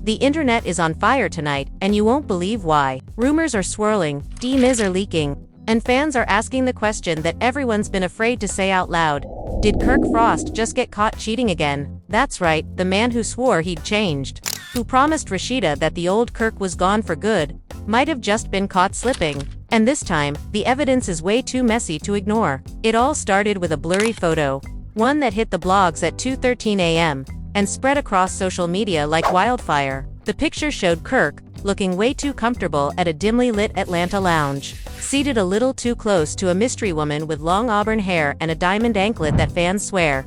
The internet is on fire tonight, and you won't believe why. Rumors are swirling, DMs are leaking, and fans are asking the question that everyone's been afraid to say out loud. Did Kirk Frost just get caught cheating again? That's right, the man who swore he'd changed, who promised Rashida that the old Kirk was gone for good, might have just been caught slipping. And this time, the evidence is way too messy to ignore. It all started with a blurry photo, one that hit the blogs at 2:13 a.m. and spread across social media like wildfire. The picture showed Kirk, looking way too comfortable at a dimly lit Atlanta lounge, seated a little too close to a mystery woman with long auburn hair and a diamond anklet that fans swear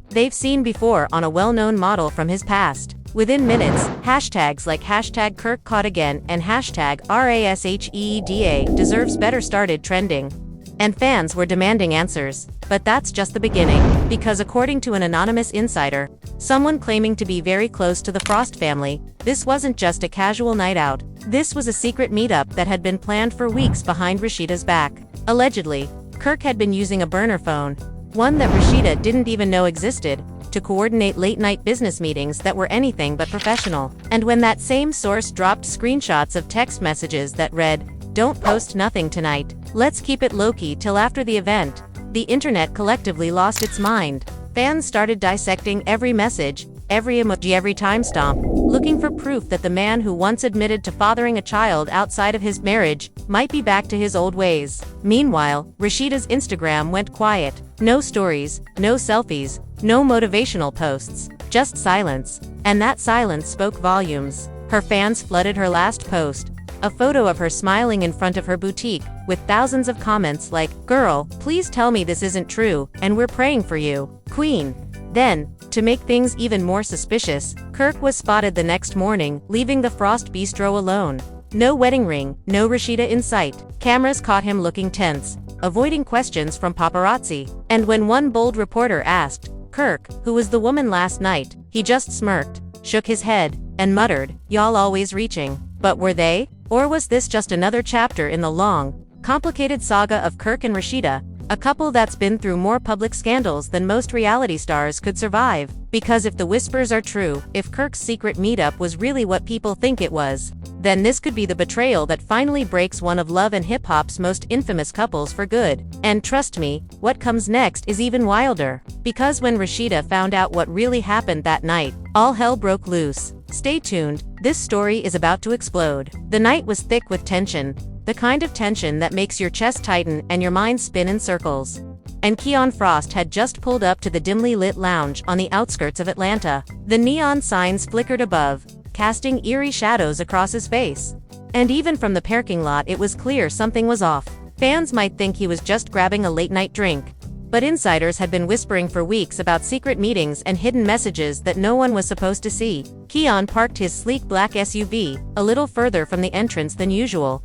they've seen before on a well-known model from his past. Within minutes, hashtags like hashtag Kirk caught again and hashtag RASHEEDA deserves better started trending. And fans were demanding answers. But that's just the beginning, because according to an anonymous insider, someone claiming to be very close to the Frost family, this wasn't just a casual night out. This was a secret meetup that had been planned for weeks behind Rashida's back. Allegedly, Kirk had been using a burner phone, one that Rashida didn't even know existed, to coordinate late-night business meetings that were anything but professional. And when that same source dropped screenshots of text messages that read, "Don't post nothing tonight. Let's keep it low-key till after the event," the internet collectively lost its mind. Fans started dissecting every message, every emoji, every timestamp, looking for proof that the man who once admitted to fathering a child outside of his marriage might be back to his old ways. Meanwhile, Rashida's Instagram went quiet. No stories, no selfies, no motivational posts, just silence. And that silence spoke volumes. Her fans flooded her last post, a photo of her smiling in front of her boutique, with thousands of comments like, "Girl, please tell me this isn't true, and we're praying for you, Queen." Then, to make things even more suspicious, Kirk was spotted the next morning, leaving the Frost Bistro alone. No wedding ring, no Rashida in sight. Cameras caught him looking tense, avoiding questions from paparazzi. And when one bold reporter asked, "Kirk, who was the woman last night?" he just smirked, shook his head, and muttered, "Y'all always reaching." But were they? Or was this just another chapter in the long, complicated saga of Kirk and Rashida, a couple that's been through more public scandals than most reality stars could survive? Because if the whispers are true, if Kirk's secret meetup was really what people think it was, then this could be the betrayal that finally breaks one of love and hip-hop's most infamous couples for good. And trust me, what comes next is even wilder. Because when Rashida found out what really happened that night, all hell broke loose. Stay tuned, this story is about to explode. The night was thick with tension, the kind of tension that makes your chest tighten and your mind spin in circles. And Keon Frost had just pulled up to the dimly lit lounge on the outskirts of Atlanta. The neon signs flickered above, casting eerie shadows across his face. And even from the parking lot it was clear something was off. Fans might think he was just grabbing a late-night drink, but insiders had been whispering for weeks about secret meetings and hidden messages that no one was supposed to see. Keon parked his sleek black SUV a little further from the entrance than usual,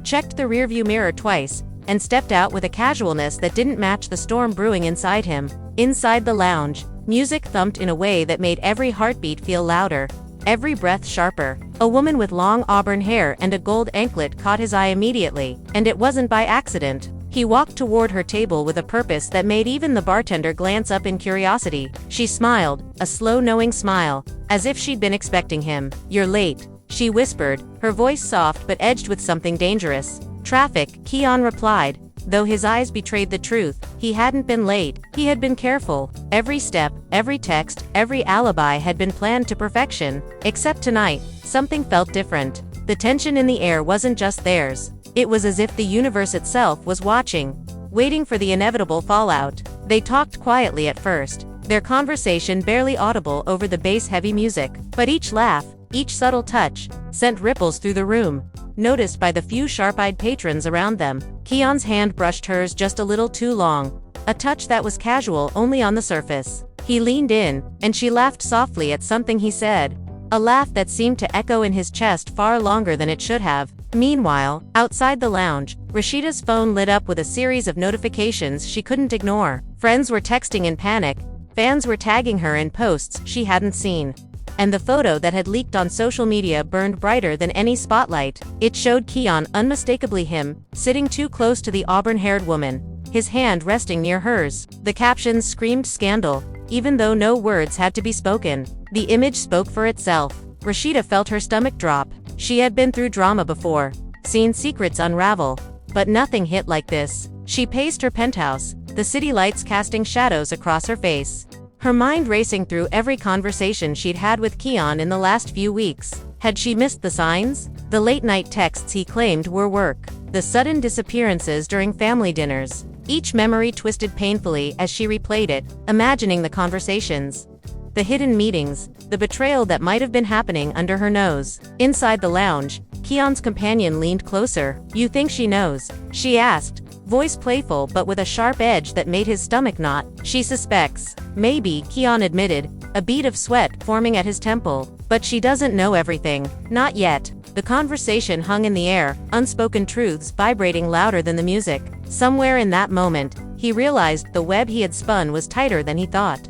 checked the rearview mirror twice, and stepped out with a casualness that didn't match the storm brewing inside him. Inside the lounge, music thumped in a way that made every heartbeat feel louder, every breath sharper. A woman with long auburn hair and a gold anklet caught his eye immediately, and it wasn't by accident. He walked toward her table with a purpose that made even the bartender glance up in curiosity. She smiled, a slow knowing smile, as if she'd been expecting him. "You're late," she whispered, her voice soft but edged with something dangerous. "Traffic," Keon replied, though his eyes betrayed the truth. He hadn't been late, he had been careful. Every step, every text, every alibi had been planned to perfection. Except tonight, something felt different. The tension in the air wasn't just theirs. It was as if the universe itself was watching, waiting for the inevitable fallout. They talked quietly at first, their conversation barely audible over the bass-heavy music. But each laugh, each subtle touch, sent ripples through the room, noticed by the few sharp-eyed patrons around them. Keon's hand brushed hers just a little too long, a touch that was casual only on the surface. He leaned in, and she laughed softly at something he said, a laugh that seemed to echo in his chest far longer than it should have. Meanwhile, outside the lounge, Rashida's phone lit up with a series of notifications she couldn't ignore. Friends were texting in panic, fans were tagging her in posts she hadn't seen. And the photo that had leaked on social media burned brighter than any spotlight. It showed Keon, unmistakably him, sitting too close to the auburn-haired woman, his hand resting near hers. The captions screamed scandal, even though no words had to be spoken. The image spoke for itself. Rashida felt her stomach drop. She had been through drama before, seen secrets unravel, but nothing hit like this. She paced her penthouse, the city lights casting shadows across her face, her mind racing through every conversation she'd had with Keon in the last few weeks. Had she missed the signs? The late-night texts he claimed were work, the sudden disappearances during family dinners. Each memory twisted painfully as she replayed it, imagining the conversations, the hidden meetings, the betrayal that might have been happening under her nose. Inside the lounge, Keon's companion leaned closer. "You think she knows?" she asked, voice playful but with a sharp edge that made his stomach knot. "She suspects." "Maybe," Keon admitted, a bead of sweat forming at his temple. "But she doesn't know everything. Not yet." The conversation hung in the air, unspoken truths vibrating louder than the music. Somewhere in that moment, he realized the web he had spun was tighter than he thought.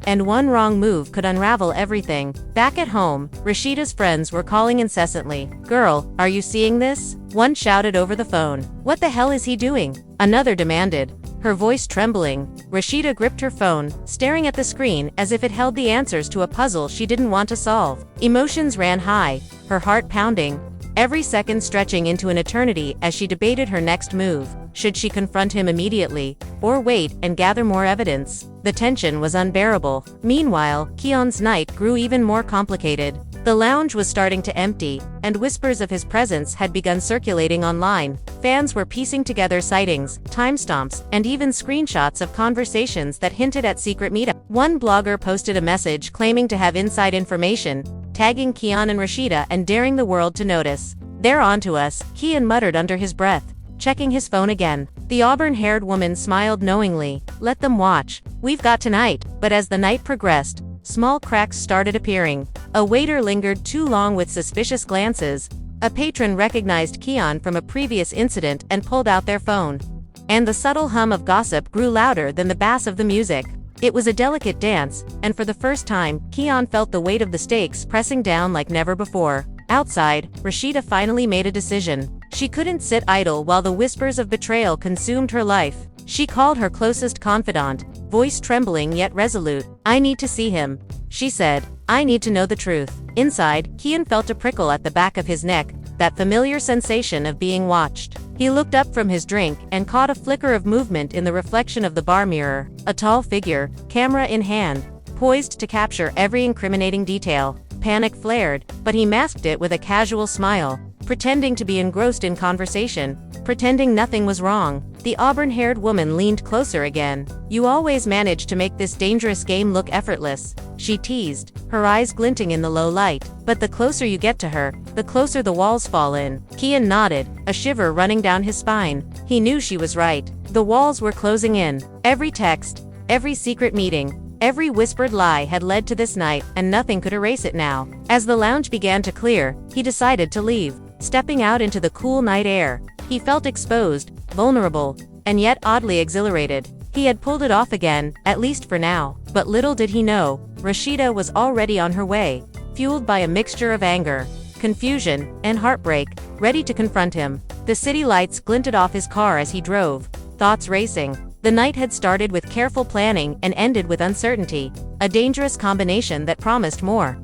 And one wrong move could unravel everything. Back at home, Rashida's friends were calling incessantly. "Girl, are you seeing this?" One shouted over the phone. "What the hell is he doing?" Another demanded, her voice trembling. Rashida gripped her phone, staring at the screen as if it held the answers to a puzzle she didn't want to solve. Emotions ran high, her heart pounding, every second stretching into an eternity as she debated her next move. Should she confront him immediately, or wait and gather more evidence? The tension was unbearable. Meanwhile, Keon's night grew even more complicated. The lounge was starting to empty, and whispers of his presence had begun circulating online. Fans were piecing together sightings, timestamps, and even screenshots of conversations that hinted at secret meetups. One blogger posted a message claiming to have inside information, tagging Keon and Rashida and daring the world to notice. "They're onto us," Keon muttered under his breath, checking his phone again. The auburn-haired woman smiled knowingly. "Let them watch. We've got tonight." But as the night progressed, small cracks started appearing. A waiter lingered too long with suspicious glances. A patron recognized Keon from a previous incident and pulled out their phone. And the subtle hum of gossip grew louder than the bass of the music. It was a delicate dance, and for the first time, Keon felt the weight of the stakes pressing down like never before. Outside, Rashida finally made a decision. She couldn't sit idle while the whispers of betrayal consumed her life. She called her closest confidant, voice trembling yet resolute. "I need to see him," she said. "I need to know the truth." Inside, Keon felt a prickle at the back of his neck, that familiar sensation of being watched. He looked up from his drink and caught a flicker of movement in the reflection of the bar mirror. A tall figure, camera in hand, poised to capture every incriminating detail. Panic flared, but he masked it with a casual smile, pretending to be engrossed in conversation, pretending nothing was wrong. The auburn-haired woman leaned closer again. "You always manage to make this dangerous game look effortless," she teased, her eyes glinting in the low light. "But the closer you get to her, the closer the walls fall in." Keon nodded, a shiver running down his spine. He knew she was right. The walls were closing in. Every text, every secret meeting, every whispered lie had led to this night, and nothing could erase it now. As the lounge began to clear, he decided to leave. Stepping out into the cool night air, he felt exposed, vulnerable, and yet oddly exhilarated. He had pulled it off again, at least for now. But little did he know, Rashida was already on her way, fueled by a mixture of anger, confusion, and heartbreak, ready to confront him. The city lights glinted off his car as he drove, thoughts racing. The night had started with careful planning and ended with uncertainty, a dangerous combination that promised more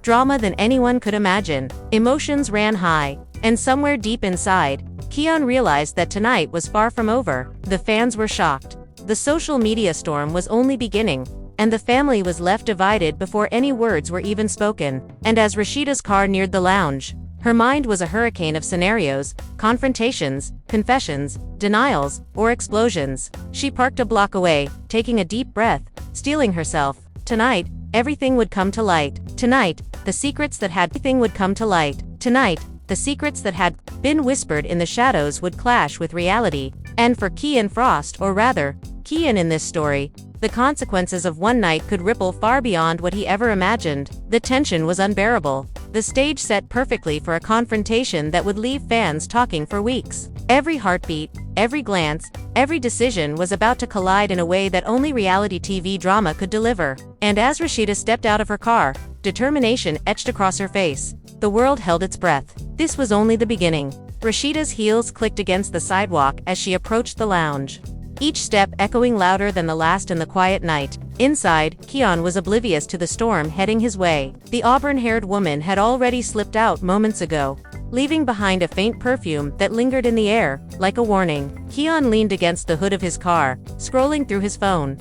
drama than anyone could imagine. Emotions ran high, and somewhere deep inside, Keon realized that tonight was far from over. The fans were shocked. The social media storm was only beginning, and the family was left divided before any words were even spoken. And as Rashida's car neared the lounge, her mind was a hurricane of scenarios, confrontations, confessions, denials, or explosions. She parked a block away, taking a deep breath, steeling herself. Tonight, everything would come to light. Tonight, the secrets that had been whispered in the shadows would clash with reality. And for Keon Frost, or rather, Keon in this story, the consequences of one night could ripple far beyond what he ever imagined. The tension was unbearable, the stage set perfectly for a confrontation that would leave fans talking for weeks. Every heartbeat, every glance, every decision was about to collide in a way that only reality TV drama could deliver. And as Rashida stepped out of her car, determination etched across her face. The world held its breath. This was only the beginning. Rashida's heels clicked against the sidewalk as she approached the lounge, each step echoing louder than the last in the quiet night. Inside, Keon was oblivious to the storm heading his way. The auburn-haired woman had already slipped out moments ago, leaving behind a faint perfume that lingered in the air, like a warning. Keon leaned against the hood of his car, scrolling through his phone,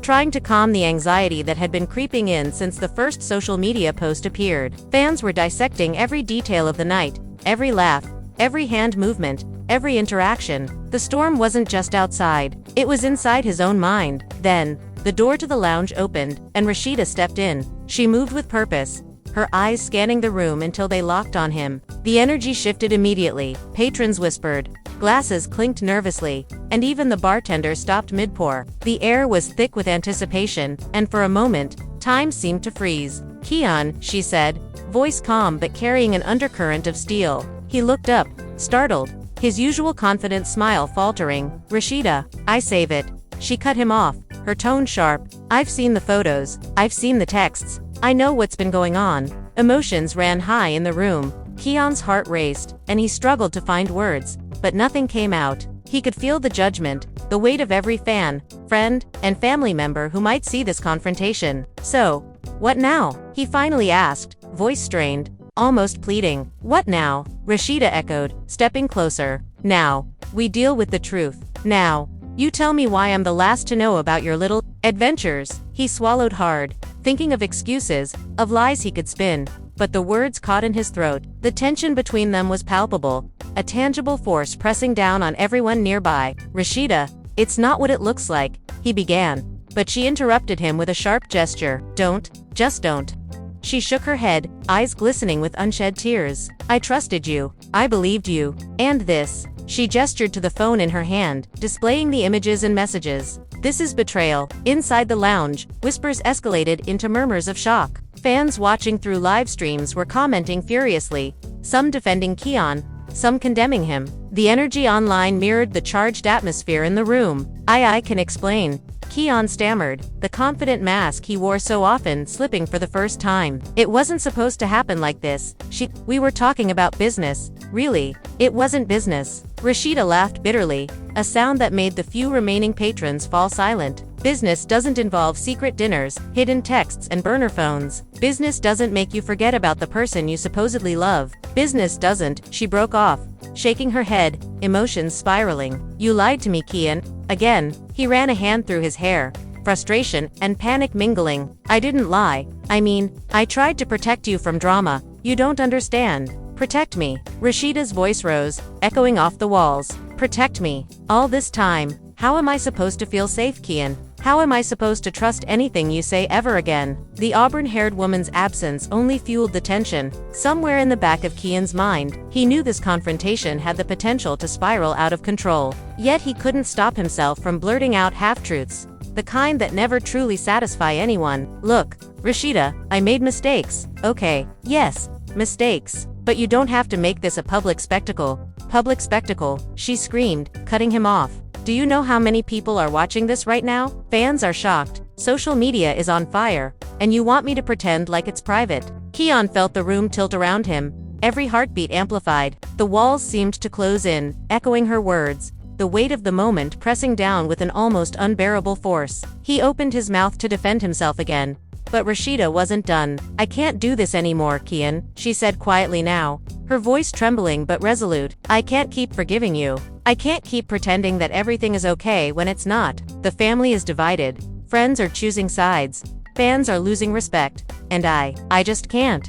trying to calm the anxiety that had been creeping in since the first social media post appeared. Fans were dissecting every detail of the night, every laugh, every hand movement, every interaction. The storm wasn't just outside, it was inside his own mind. Then, the door to the lounge opened, and Rashida stepped in. She moved with purpose, her eyes scanning the room until they locked on him. The energy shifted immediately, patrons whispered, glasses clinked nervously, and even the bartender stopped mid-pour. The air was thick with anticipation, and for a moment, time seemed to freeze. "Keon," she said, voice calm but carrying an undercurrent of steel. He looked up, startled, his usual confident smile faltering. "Rashida, I save it." She cut him off, her tone sharp. "I've seen the photos, I've seen the texts, I know what's been going on." Emotions ran high in the room. Keon's heart raced, and he struggled to find words, but nothing came out. He could feel the judgment, the weight of every fan, friend, and family member who might see this confrontation. "So, what now?" he finally asked, voice strained, almost pleading. "What now?" Rashida echoed, stepping closer. "Now, we deal with the truth. Now, you tell me why I'm the last to know about your little adventures." He swallowed hard, thinking of excuses, of lies he could spin, but the words caught in his throat. The tension between them was palpable, a tangible force pressing down on everyone nearby. "Rashida, it's not what it looks like," he began, but she interrupted him with a sharp gesture. "Don't, just don't." She shook her head, eyes glistening with unshed tears. "I trusted you, I believed you, and this." She gestured to the phone in her hand, displaying the images and messages. "This is betrayal." Inside the lounge, whispers escalated into murmurs of shock. Fans watching through live streams were commenting furiously, some defending Keon, some condemning him. The energy online mirrored the charged atmosphere in the room. I can explain," Keon stammered, the confident mask he wore so often slipping for the first time. "It wasn't supposed to happen like this." We were talking about business. Really, it wasn't business." Rashida laughed bitterly, a sound that made the few remaining patrons fall silent. "Business doesn't involve secret dinners, hidden texts, and burner phones. Business doesn't make you forget about the person you supposedly love. Business doesn't." She broke off, shaking her head, emotions spiraling. "You lied to me, Keon." Again, he ran a hand through his hair, frustration and panic mingling. "I didn't lie. I mean, I tried to protect you from drama. You don't understand. Protect me." Rashida's voice rose, echoing off the walls. "Protect me. All this time, how am I supposed to feel safe, Keon? How am I supposed to trust anything you say ever again?" The auburn-haired woman's absence only fueled the tension. Somewhere in the back of Keon's mind, he knew this confrontation had the potential to spiral out of control. Yet he couldn't stop himself from blurting out half-truths, the kind that never truly satisfy anyone. "Look, Rashida, I made mistakes, okay? Yes, mistakes. But you don't have to make this a public spectacle." "Public spectacle," she screamed, cutting him off. "Do you know how many people are watching this right now? Fans are shocked, social media is on fire, and you want me to pretend like it's private?" Keon felt the room tilt around him, every heartbeat amplified. The walls seemed to close in, echoing her words, the weight of the moment pressing down with an almost unbearable force. He opened his mouth to defend himself again, but Rashida wasn't done. "I can't do this anymore, Keon," she said quietly now, her voice trembling but resolute. "I can't keep forgiving you. I can't keep pretending that everything is okay when it's not. The family is divided, friends are choosing sides, fans are losing respect, and I just can't."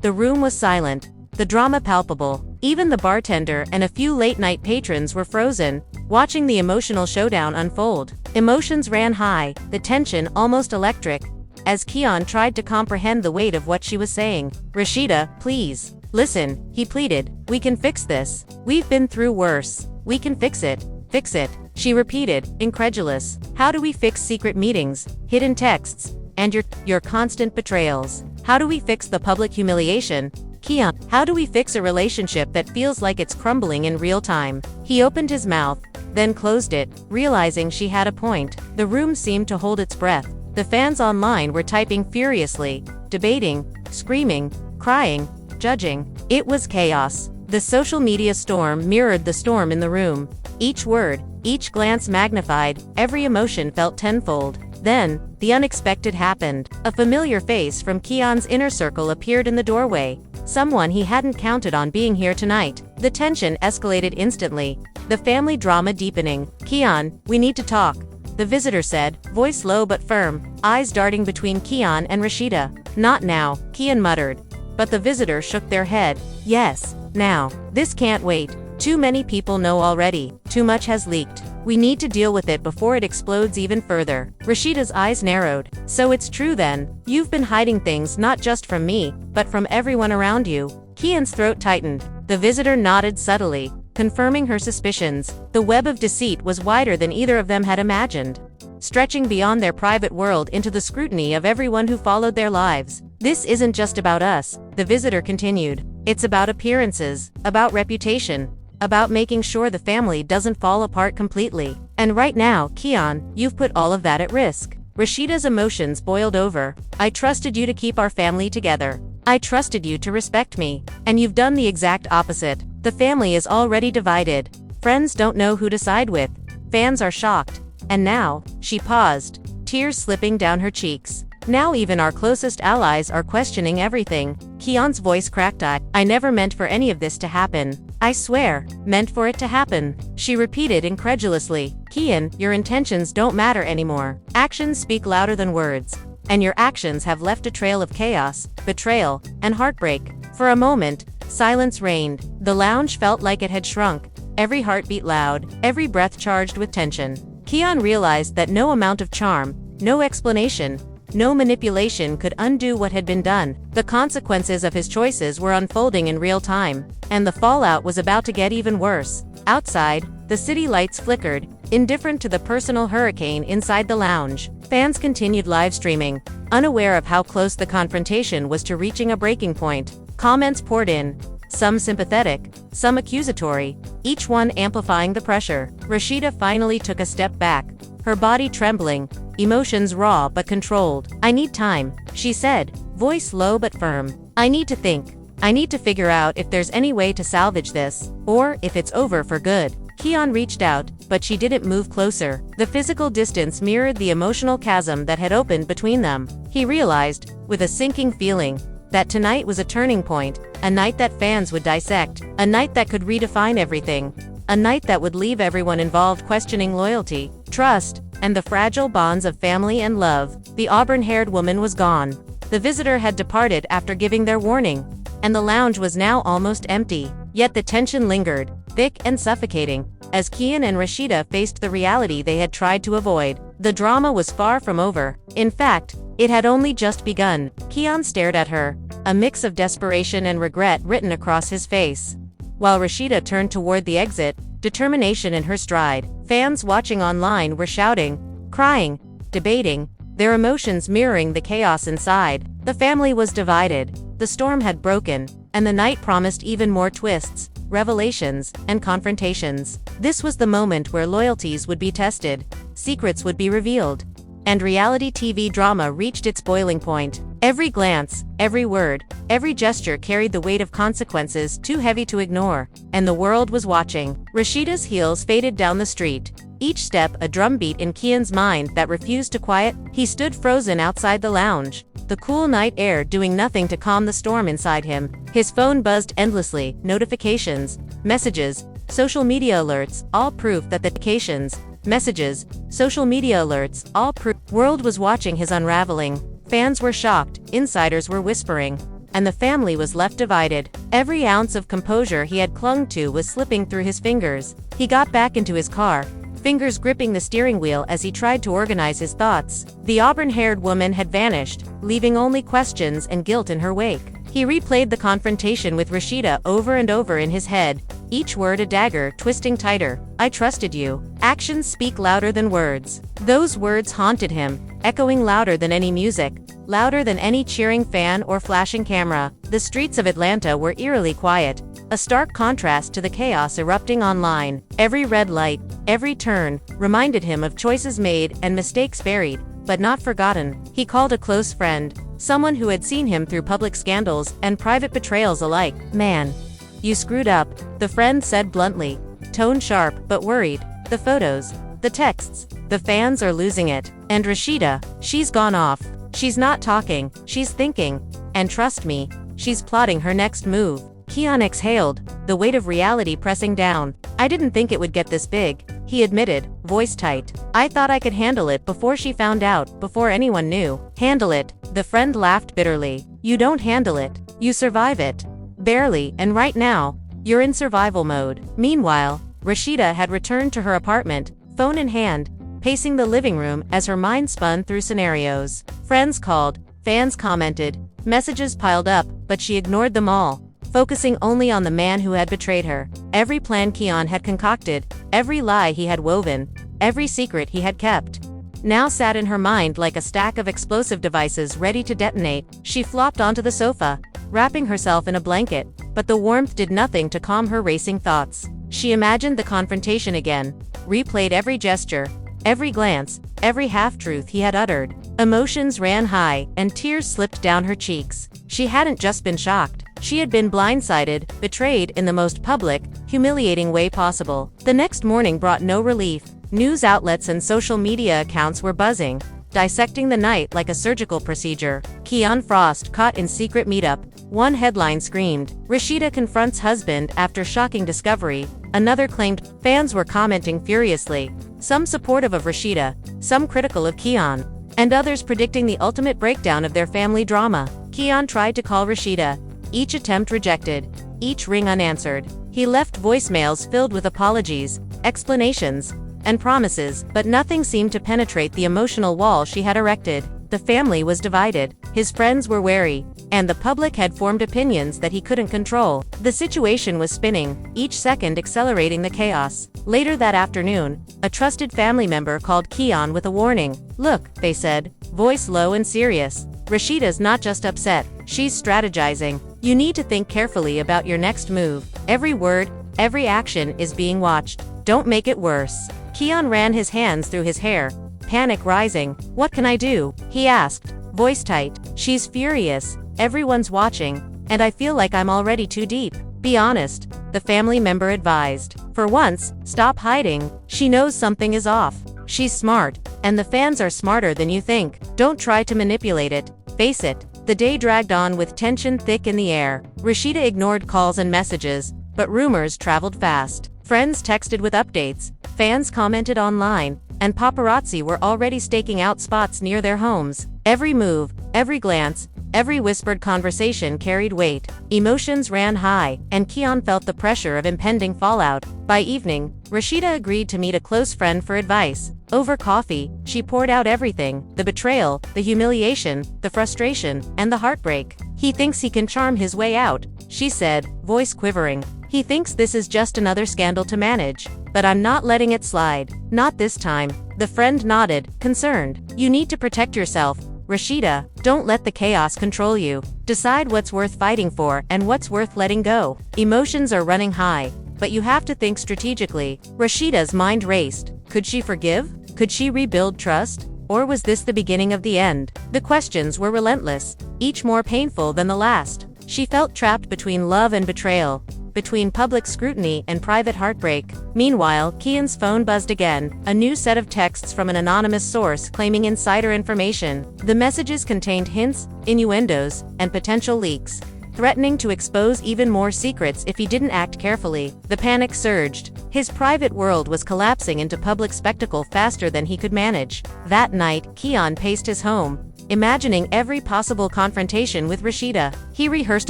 The room was silent, the drama palpable. Even the bartender and a few late-night patrons were frozen, watching the emotional showdown unfold. Emotions ran high, the tension almost electric, as Keon tried to comprehend the weight of what she was saying. "Rashida, please. Listen," he pleaded. "We can fix this. We've been through worse. We can fix it. Fix it." She repeated, incredulous. "How do we fix secret meetings, hidden texts, and your constant betrayals? How do we fix the public humiliation? Keon, how do we fix a relationship that feels like it's crumbling in real time?" He opened his mouth, then closed it, realizing she had a point. The room seemed to hold its breath. The fans online were typing furiously, debating, screaming, crying, judging. It was chaos. The social media storm mirrored the storm in the room. Each word, each glance magnified, every emotion felt tenfold. Then, the unexpected happened. A familiar face from Keon's inner circle appeared in the doorway. Someone he hadn't counted on being here tonight. The tension escalated instantly, the family drama deepening. "Keon, we need to talk," the visitor said, voice low but firm, eyes darting between Keon and Rashida. "Not now," Keon muttered. But the visitor shook their head. "Yes, now. This can't wait. Too many people know already. Too much has leaked. We need to deal with it before it explodes even further." Rashida's eyes narrowed. "So it's true then. You've been hiding things not just from me, but from everyone around you." Keon's throat tightened. The visitor nodded subtly, confirming her suspicions. The web of deceit was wider than either of them had imagined, stretching beyond their private world into the scrutiny of everyone who followed their lives. "This isn't just about us," the visitor continued. "It's about appearances, about reputation, about making sure the family doesn't fall apart completely. And right now, Keon, you've put all of that at risk." Rashida's emotions boiled over. "I trusted you to keep our family together. I trusted you to respect me. And you've done the exact opposite. The family is already divided. Friends don't know who to side with. Fans are shocked. And now," she paused, tears slipping down her cheeks. "Now even our closest allies are questioning everything." Keon's voice cracked. I never meant for any of this to happen. I swear, meant for it to happen," she repeated incredulously. "Keon, your intentions don't matter anymore. Actions speak louder than words. And your actions have left a trail of chaos, betrayal, and heartbreak." For a moment, silence reigned. The lounge felt like it had shrunk, every heartbeat loud, every breath charged with tension. Keon realized that no amount of charm, no explanation, no manipulation could undo what had been done. The consequences of his choices were unfolding in real time, and the fallout was about to get even worse. Outside, the city lights flickered, indifferent to the personal hurricane inside the lounge. Fans continued live streaming, unaware of how close the confrontation was to reaching a breaking point. Comments poured in, some sympathetic, some accusatory, each one amplifying the pressure. Rashida finally took a step back, her body trembling, emotions raw but controlled. "I need time," she said, voice low but firm. "I need to think. I need to figure out if there's any way to salvage this, or if it's over for good." Keon reached out, but she didn't move closer. The physical distance mirrored the emotional chasm that had opened between them. He realized, with a sinking feeling, that tonight was a turning point, a night that fans would dissect, a night that could redefine everything, a night that would leave everyone involved questioning loyalty, trust, and the fragile bonds of family and love. The auburn-haired woman was gone. The visitor had departed after giving their warning, and the lounge was now almost empty. Yet the tension lingered, thick and suffocating, as Keon and Rashida faced the reality they had tried to avoid. The drama was far from over. In fact, it had only just begun. Keon stared at her, a mix of desperation and regret written across his face, while Rashida turned toward the exit, determination in her stride. Fans watching online were shouting, crying, debating, their emotions mirroring the chaos inside. The family was divided, the storm had broken, and the night promised even more twists, revelations, and confrontations. This was the moment where loyalties would be tested, secrets would be revealed, and reality TV drama reached its boiling point. Every glance, every word, every gesture carried the weight of consequences too heavy to ignore, and the world was watching. Rashida's heels faded down the street, each step a drumbeat in Keon's mind that refused to quiet. He stood frozen outside the lounge, the cool night air doing nothing to calm the storm inside him. His phone buzzed endlessly, notifications, messages, social media alerts, all proof that the messages, social media alerts, all proof. World was watching his unraveling. Fans were shocked, insiders were whispering, and the family was left divided. Every ounce of composure he had clung to was slipping through his fingers. He got back into his car, fingers gripping the steering wheel as he tried to organize his thoughts. The auburn-haired woman had vanished, leaving only questions and guilt in her wake. He replayed the confrontation with Rashida over and over in his head, each word a dagger twisting tighter. "I trusted you." Actions speak louder than words. Those words haunted him, echoing louder than any music, louder than any cheering fan or flashing camera. The streets of Atlanta were eerily quiet, a stark contrast to the chaos erupting online. Every red light, every turn, reminded him of choices made and mistakes buried, but not forgotten. He called a close friend, someone who had seen him through public scandals and private betrayals alike. "Man, you screwed up," the friend said bluntly, tone sharp but worried. "The photos, The texts. The fans are losing it. And Rashida, she's gone off. She's not talking, she's thinking. And trust me, she's plotting her next move. Keon exhaled, the weight of reality pressing down. I didn't think it would get this big, he admitted, voice tight. I thought I could handle it before she found out, before anyone knew. Handle it, the friend laughed bitterly. You don't handle it, you survive it. Barely, and right now, you're in survival mode. Meanwhile, Rashida had returned to her apartment, phone in hand, pacing the living room as her mind spun through scenarios. Friends called, fans commented, messages piled up, but she ignored them all, focusing only on the man who had betrayed her. Every plan Keon had concocted, every lie he had woven, every secret he had kept, now sat in her mind like a stack of explosive devices ready to detonate. She flopped onto the sofa, wrapping herself in a blanket, but the warmth did nothing to calm her racing thoughts. She imagined the confrontation again, replayed every gesture, every glance, every half-truth he had uttered. Emotions ran high, and tears slipped down her cheeks. She hadn't just been shocked. She had been blindsided, betrayed in the most public, humiliating way possible. The next morning brought no relief. News outlets and social media accounts were buzzing, dissecting the night like a surgical procedure. Keon Frost caught in secret meetup. One headline screamed, Rashida confronts husband after shocking discovery. Another claimed. Fans were commenting furiously, some supportive of Rashida, some critical of Keon, and others predicting the ultimate breakdown of their family drama. Keon tried to call Rashida, each attempt rejected, each ring unanswered. He left voicemails filled with apologies, explanations, and promises, but nothing seemed to penetrate the emotional wall she had erected. The family was divided, his friends were wary, and the public had formed opinions that he couldn't control. The situation was spinning, each second accelerating the chaos. Later that afternoon, a trusted family member called Keon with a warning. Look, they said, voice low and serious. Rashida's not just upset, she's strategizing. You need to think carefully about your next move. Every word, every action is being watched. Don't make it worse. Keon ran his hands through his hair, panic rising. What can I do? He asked, voice tight. She's furious, everyone's watching, and I feel like I'm already too deep. Be honest, the family member advised. For once, stop hiding. She knows something is off. She's smart, and the fans are smarter than you think. Don't try to manipulate it, face it. The day dragged on with tension thick in the air. Rashida ignored calls and messages, but rumors traveled fast. Friends texted with updates, fans commented online, and paparazzi were already staking out spots near their homes. Every move, every glance, every whispered conversation carried weight. Emotions ran high, and Keon felt the pressure of impending fallout. By evening, Rashida agreed to meet a close friend for advice. Over coffee, she poured out everything, the betrayal, the humiliation, the frustration, and the heartbreak. He thinks he can charm his way out, she said, voice quivering. He thinks this is just another scandal to manage. But I'm not letting it slide. Not this time. The friend nodded, concerned. You need to protect yourself, Rashida. Don't let the chaos control you. Decide what's worth fighting for and what's worth letting go. Emotions are running high, but you have to think strategically. Rashida's mind raced. Could she forgive? Could she rebuild trust? Or was this the beginning of the end? The questions were relentless, each more painful than the last. She felt trapped between love and betrayal, between public scrutiny and private heartbreak. Meanwhile, Keon's phone buzzed again, a new set of texts from an anonymous source claiming insider information. The messages contained hints, innuendos, and potential leaks, threatening to expose even more secrets if he didn't act carefully. The panic surged. His private world was collapsing into public spectacle faster than he could manage. That night, Keon paced his home, imagining every possible confrontation with Rashida. He rehearsed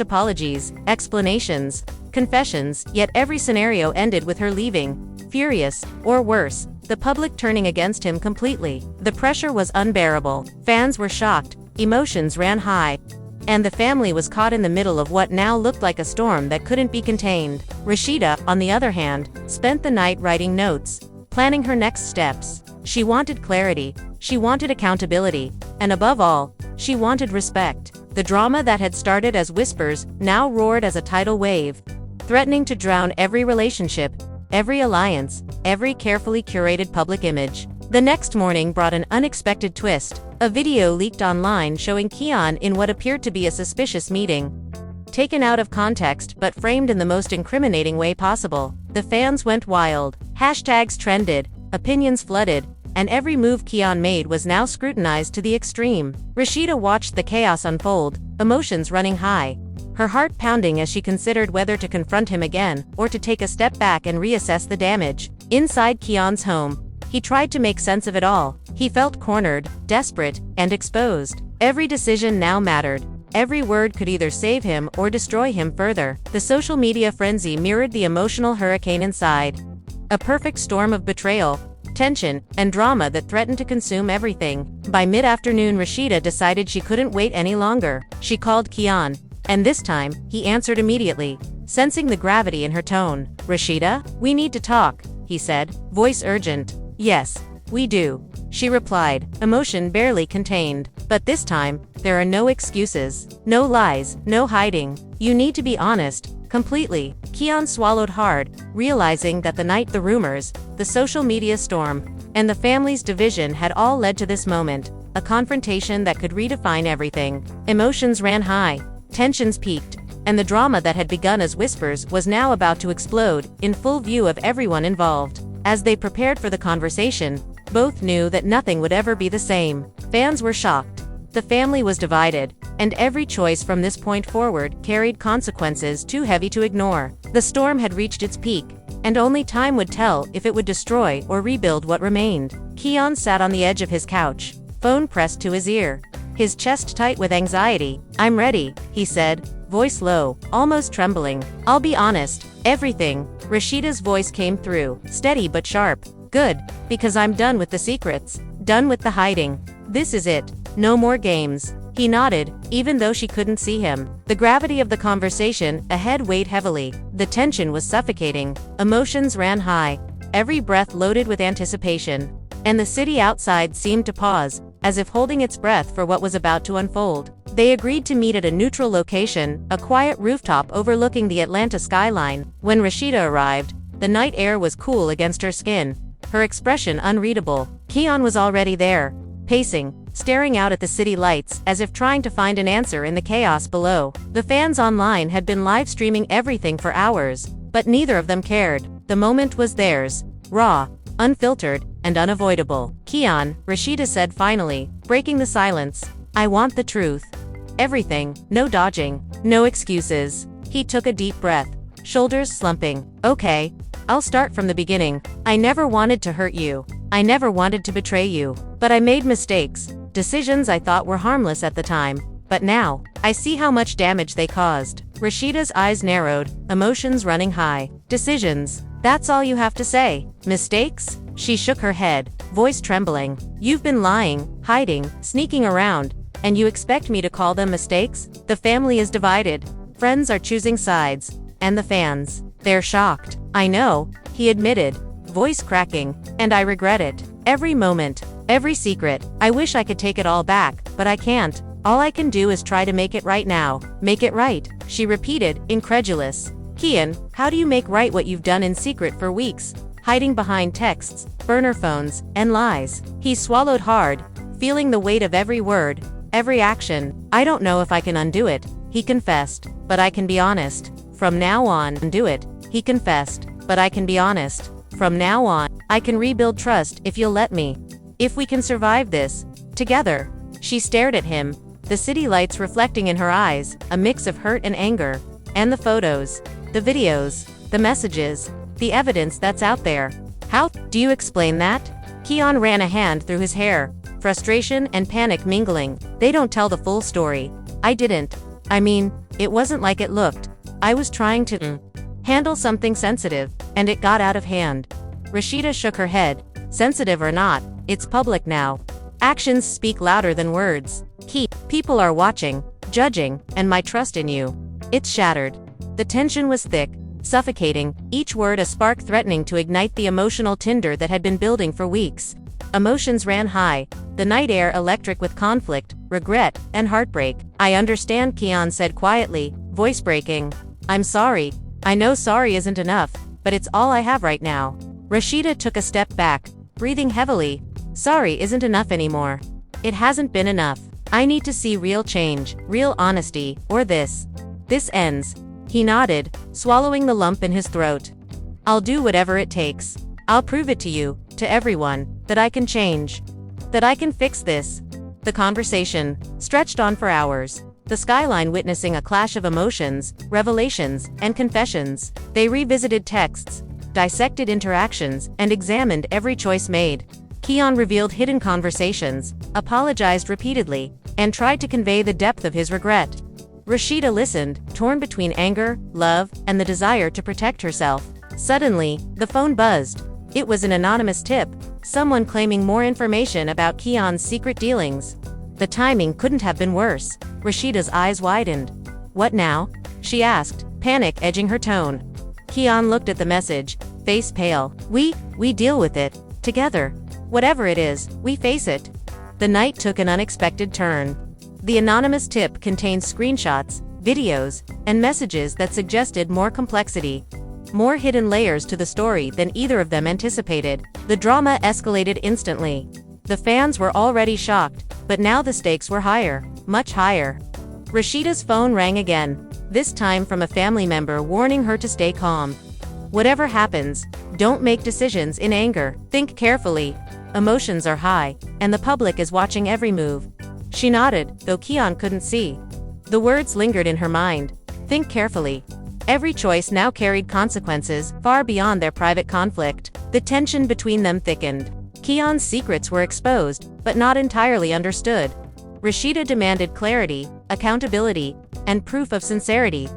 apologies, explanations, confessions, yet every scenario ended with her leaving, furious, or worse, the public turning against him completely. The pressure was unbearable. Fans were shocked, emotions ran high, and the family was caught in the middle of what now looked like a storm that couldn't be contained. Rashida, on the other hand, spent the night writing notes, planning her next steps. She wanted clarity, she wanted accountability, and above all, she wanted respect. The drama that had started as whispers now roared as a tidal wave, threatening to drown every relationship, every alliance, every carefully curated public image. The next morning brought an unexpected twist. A video leaked online showing Keon in what appeared to be a suspicious meeting, taken out of context but framed in the most incriminating way possible. The fans went wild. Hashtags trended, opinions flooded, and every move Kian made was now scrutinized to the extreme. Rashida watched the chaos unfold, emotions running high, her heart pounding as she considered whether to confront him again or to take a step back and reassess the damage. Inside Kian's home, he tried to make sense of it all. He felt cornered, desperate, and exposed. Every decision now mattered. Every word could either save him or destroy him further. The social media frenzy mirrored the emotional hurricane inside. A perfect storm of betrayal, tension, and drama that threatened to consume everything. By mid-afternoon, Rashida decided she couldn't wait any longer. She called Kian, and this time, he answered immediately, sensing the gravity in her tone. "Rashida, we need to talk," he said, voice urgent. "Yes, we do," she replied, emotion barely contained. "But this time, there are no excuses, no lies, no hiding. You need to be honest, completely." Kian swallowed hard, realizing that the night, the rumors, the social media storm, and the family's division had all led to this moment, a confrontation that could redefine everything. Emotions ran high, tensions peaked, and the drama that had begun as whispers was now about to explode, in full view of everyone involved. As they prepared for the conversation, both knew that nothing would ever be the same. Fans were shocked. The family was divided, and every choice from this point forward carried consequences too heavy to ignore. The storm had reached its peak, and only time would tell if it would destroy or rebuild what remained. Kian sat on the edge of his couch, phone pressed to his ear, his chest tight with anxiety. "I'm ready," he said, voice low, almost trembling. "I'll be honest, everything." Rashida's voice came through, steady but sharp. "Good, because I'm done with the secrets, done with the hiding. This is it, no more games." He nodded, even though she couldn't see him. The gravity of the conversation ahead weighed heavily. The tension was suffocating, emotions ran high, every breath loaded with anticipation. And the city outside seemed to pause, as if holding its breath for what was about to unfold. They agreed to meet at a neutral location, a quiet rooftop overlooking the Atlanta skyline. When Rashida arrived, the night air was cool against her skin, her expression unreadable. Kian was already there, pacing, staring out at the city lights as if trying to find an answer in the chaos below. The fans online had been live streaming everything for hours, but neither of them cared. The moment was theirs, raw, unfiltered, and unavoidable. "Kian," Rashida said finally, breaking the silence, "I want the truth. Everything, no dodging, no excuses." He took a deep breath, shoulders slumping. "Okay, I'll start from the beginning. I never wanted to hurt you. I never wanted to betray you. But I made mistakes, decisions I thought were harmless at the time. But now, I see how much damage they caused." Rashida's eyes narrowed, emotions running high. "Decisions? That's all you have to say? Mistakes?" She shook her head, voice trembling. "You've been lying, hiding, sneaking around, and you expect me to call them mistakes? The family is divided. Friends are choosing sides. And the fans, they're shocked." "I know," he admitted, voice cracking, "and I regret it. Every moment, every secret. I wish I could take it all back, but I can't. All I can do is try to make it right now." "Make it right?" she repeated, incredulous. "Kian, how do you make right what you've done in secret for weeks? Hiding behind texts, burner phones, and lies." He swallowed hard, feeling the weight of every word, every action. "I don't know if I can undo it," he confessed, "but I can be honest. From now on, undo it," he confessed, "but I can be honest. From now on, I can rebuild trust if you'll let me. If we can survive this, together." She stared at him, the city lights reflecting in her eyes, a mix of hurt and anger. "And the photos, the videos, the messages, the evidence that's out there. How do you explain that?" Kian ran a hand through his hair, frustration and panic mingling. "They don't tell the full story. I didn't. I mean, it wasn't like it looked. I was trying to handle something sensitive, and it got out of hand." Rashida shook her head. "Sensitive or not, it's public now. Actions speak louder than words. People are watching, judging, and my trust in you, it's shattered." The tension was thick, suffocating, each word a spark threatening to ignite the emotional tinder that had been building for weeks. Emotions ran high, the night air electric with conflict, regret, and heartbreak. "I understand," Kian said quietly, voice breaking. "I'm sorry. I know sorry isn't enough, but it's all I have right now." Rashida took a step back, breathing heavily. "Sorry isn't enough anymore. It hasn't been enough. I need to see real change, real honesty, or this ends." He nodded, swallowing the lump in his throat. "I'll do whatever it takes. I'll prove it to you, to everyone, that I can change. That I can fix this. The conversation stretched on for hours, the skyline witnessing a clash of emotions, revelations, and confessions. They revisited texts, dissected interactions, and examined every choice made. Keon revealed hidden conversations, apologized repeatedly, and tried to convey the depth of his regret. Rashida listened, torn between anger, love, and the desire to protect herself. Suddenly, the phone buzzed. It was an anonymous tip, someone claiming more information about Keon's secret dealings. The timing couldn't have been worse. Rashida's eyes widened. "What now?" she asked, panic edging her tone. Keon looked at the message, face pale. We deal with it. Together. Whatever it is, we face it." The night took an unexpected turn. The anonymous tip contained screenshots, videos, and messages that suggested more complexity. More hidden layers to the story than either of them anticipated. The drama escalated instantly. The fans were already shocked, but now the stakes were higher, much higher. Rashida's phone rang again, this time from a family member warning her to stay calm. "Whatever happens, don't make decisions in anger. Think carefully. Emotions are high, and the public is watching every move." She nodded, though Keon couldn't see. The words lingered in her mind. Think carefully. Every choice now carried consequences far beyond their private conflict. The tension between them thickened. Keon's secrets were exposed, but not entirely understood. Rashida demanded clarity, accountability, and proof of sincerity.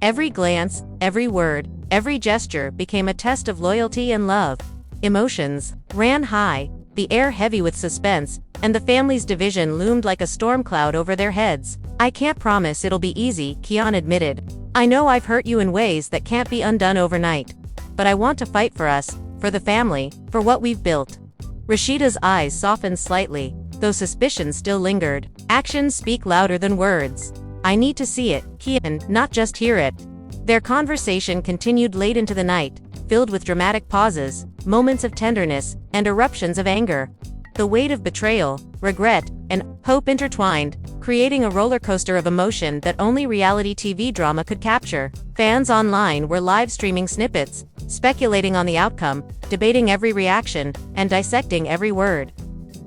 Every glance, every word, every gesture became a test of loyalty and love. Emotions ran high, the air heavy with suspense, and the family's division loomed like a storm cloud over their heads. "I can't promise it'll be easy," Keon admitted. "I know I've hurt you in ways that can't be undone overnight. But I want to fight for us, for the family, for what we've built." Rashida's eyes softened slightly, though suspicion still lingered. Actions speak louder than words. "I need to see it, Keon, not just hear it." Their conversation continued late into the night, filled with dramatic pauses, moments of tenderness, and eruptions of anger. The weight of betrayal, regret, and hope intertwined, creating a roller coaster of emotion that only reality TV drama could capture. Fans online were live streaming snippets, speculating on the outcome, debating every reaction, and dissecting every word.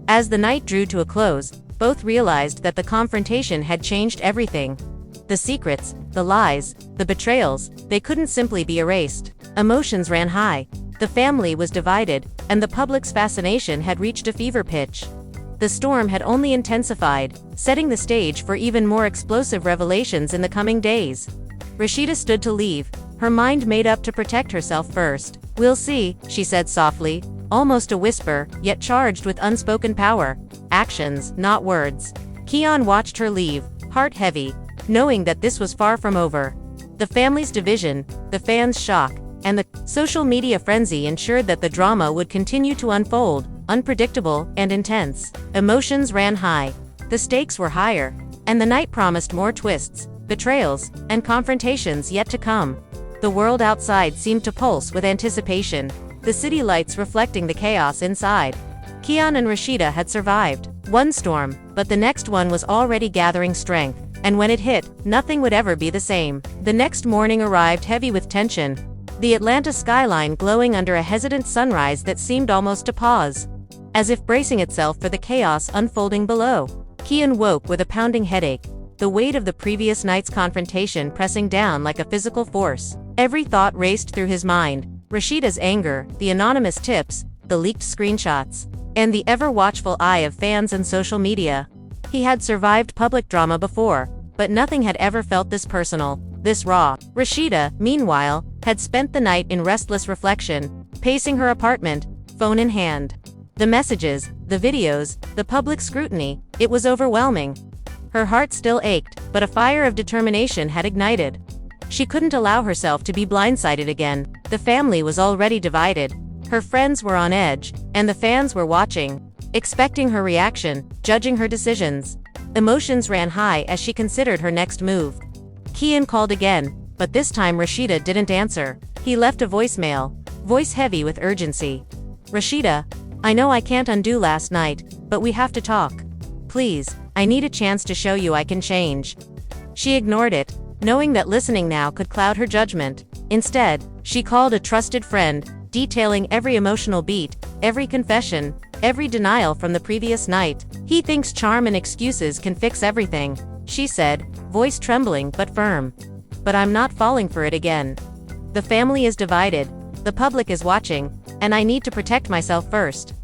As the night drew to a close, both realized that the confrontation had changed everything. The secrets, the lies, the betrayals, they couldn't simply be erased. Emotions ran high, the family was divided, and the public's fascination had reached a fever pitch. The storm had only intensified, setting the stage for even more explosive revelations in the coming days. Rashida stood to leave, her mind made up to protect herself first. "We'll see," she said softly, almost a whisper, yet charged with unspoken power. Actions, not words. Keon watched her leave, heart heavy, knowing that this was far from over. The family's division, the fans' shock, and the social media frenzy ensured that the drama would continue to unfold, unpredictable and intense. Emotions ran high. The stakes were higher, and the night promised more twists, betrayals, and confrontations yet to come. The world outside seemed to pulse with anticipation, the city lights reflecting the chaos inside. Keon and Rashida had survived one storm, but the next one was already gathering strength, and when it hit, nothing would ever be the same. The next morning arrived heavy with tension, the Atlanta skyline glowing under a hesitant sunrise that seemed almost to pause, as if bracing itself for the chaos unfolding below. Keon woke with a pounding headache, the weight of the previous night's confrontation pressing down like a physical force. Every thought raced through his mind: Rashida's anger, the anonymous tips, the leaked screenshots, and the ever-watchful eye of fans and social media. He had survived public drama before, but nothing had ever felt this personal, this raw. Rashida, meanwhile, had spent the night in restless reflection, pacing her apartment, phone in hand. The messages, the videos, the public scrutiny, it was overwhelming. Her heart still ached, but a fire of determination had ignited. She couldn't allow herself to be blindsided again. The family was already divided. Her friends were on edge, and the fans were watching, expecting her reaction, judging her decisions. Emotions ran high as she considered her next move. Keon called again, but this time Rashida didn't answer. He left a voicemail, voice heavy with urgency. "Rashida, I know I can't undo last night, but we have to talk. Please, I need a chance to show you I can change." She ignored it, knowing that listening now could cloud her judgment. Instead, she called a trusted friend, detailing every emotional beat, every confession, every denial from the previous night. "He thinks charm and excuses can fix everything," she said, voice trembling but firm. "But I'm not falling for it again. The family is divided, the public is watching, and I need to protect myself first."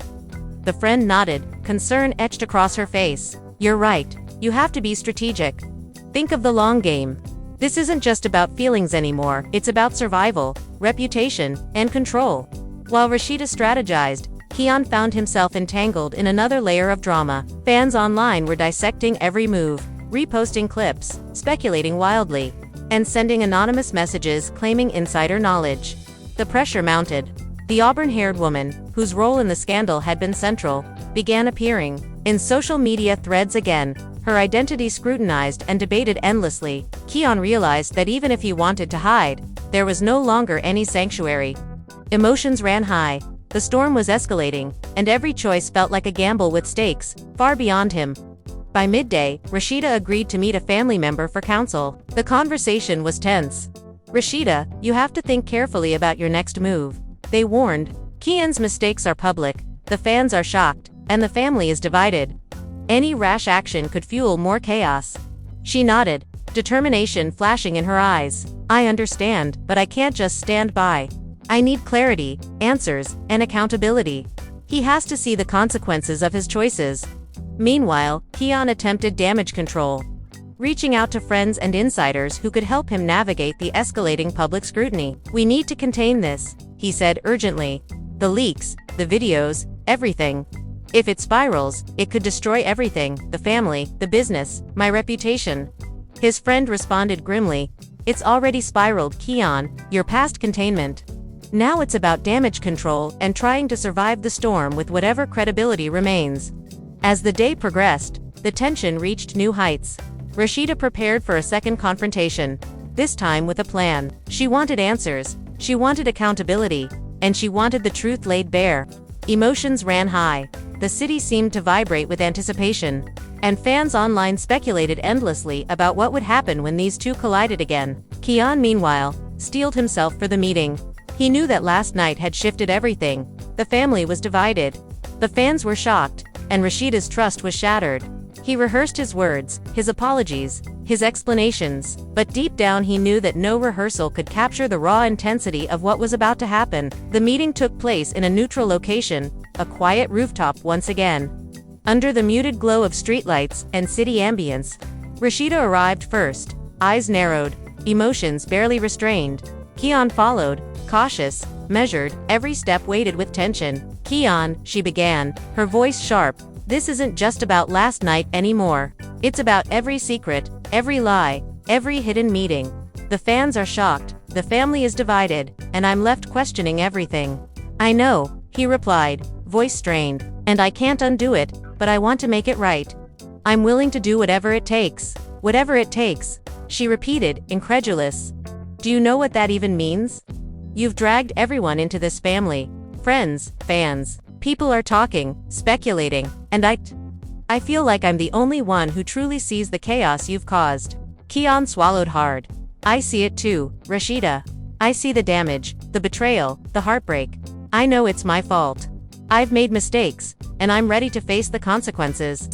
The friend nodded, concern etched across her face. "You're right. You have to be strategic. Think of the long game. This isn't just about feelings anymore, it's about survival, reputation, and control." While Rashida strategized, Kian found himself entangled in another layer of drama. Fans online were dissecting every move, reposting clips, speculating wildly, and sending anonymous messages claiming insider knowledge. The pressure mounted. The auburn-haired woman, whose role in the scandal had been central, began appearing in social media threads again, her identity scrutinized and debated endlessly. Kian realized that even if he wanted to hide, there was no longer any sanctuary. Emotions ran high, the storm was escalating, and every choice felt like a gamble with stakes far beyond him. By midday, Rashida agreed to meet a family member for counsel. The conversation was tense. "Rashida, you have to think carefully about your next move," they warned. "Kian's mistakes are public, the fans are shocked, and the family is divided. Any rash action could fuel more chaos." She nodded, determination flashing in her eyes. "I understand, but I can't just stand by. I need clarity, answers, and accountability. He has to see the consequences of his choices." Meanwhile, Kian attempted damage control, reaching out to friends and insiders who could help him navigate the escalating public scrutiny. "We need to contain this," he said urgently. "The leaks, the videos, everything. If it spirals, it could destroy everything, the family, the business, my reputation." His friend responded grimly, "It's already spiraled, Kian, you're past containment. Now it's about damage control and trying to survive the storm with whatever credibility remains." As the day progressed, the tension reached new heights. Rashida prepared for a second confrontation, this time with a plan. She wanted answers, she wanted accountability, and she wanted the truth laid bare. Emotions ran high. The city seemed to vibrate with anticipation, and fans online speculated endlessly about what would happen when these two collided again. Kian, meanwhile, steeled himself for the meeting. He knew that last night had shifted everything. The family was divided. The fans were shocked, and Rashida's trust was shattered. He rehearsed his words, his apologies, his explanations, but deep down he knew that no rehearsal could capture the raw intensity of what was about to happen. The meeting took place in a neutral location, a quiet rooftop once again. Under the muted glow of streetlights and city ambience, Rashida arrived first, eyes narrowed, emotions barely restrained. Kian followed, cautious, measured, every step weighted with tension. "Kian," she began, her voice sharp, "this isn't just about last night anymore. It's about every secret, every lie, every hidden meeting. The fans are shocked, the family is divided, and I'm left questioning everything." "I know," he replied, voice strained, "and I can't undo it, but I want to make it right. I'm willing to do whatever it takes." "Whatever it takes," she repeated, incredulous. "Do you know what that even means? You've dragged everyone into this family. Friends, fans. People are talking, speculating, and I feel like I'm the only one who truly sees the chaos you've caused." Kian swallowed hard. "I see it too, Rashida. I see the damage, the betrayal, the heartbreak. I know it's my fault. I've made mistakes, and I'm ready to face the consequences."